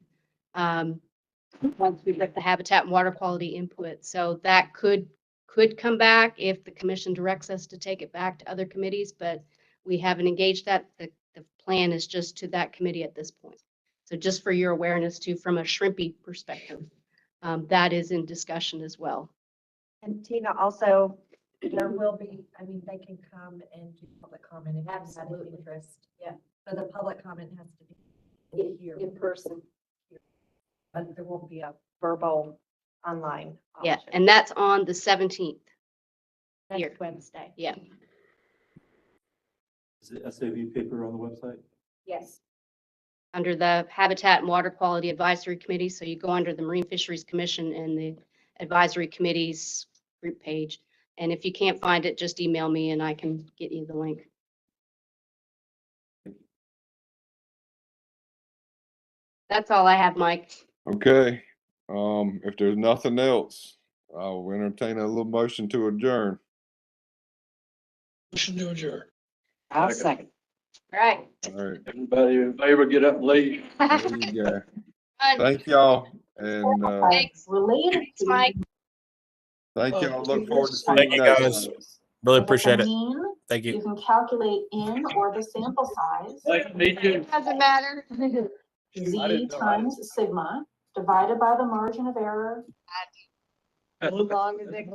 once we get the Habitat and Water Quality input. So that could come back if the commission directs us to take it back to other committees, but we haven't engaged that. The plan is just to that committee at this point. So just for your awareness too, from a shrimpy perspective, that is in discussion as well. And Tina, also, there will be, I mean, they can come and do public comment if that's of interest. Yeah, but the public comment has to be here in person. But there won't be a verbal online option. Yeah, and that's on the 17th. Next Wednesday. Yeah. Is the SAV paper on the website? Yes. Under the Habitat and Water Quality Advisory Committee. So you go under the Marine Fisheries Commission and the Advisory Committee's group page. And if you can't find it, just email me and I can get you the link. That's all I have, Mike. Okay. If there's nothing else, I'll entertain a little motion to adjourn. Motion to adjourn. I'll second. All right. All right. Everybody in favor, get up and leave. There you go. Thank y'all. And Thanks. Thanks, Mike. thank y'all. Look forward to seeing Thank you you, next guys. time. Really appreciate it. Thank You you. can calculate in or the sample size. Nice to meet you. Doesn't matter. Z times sigma divided by the margin of error. As long as it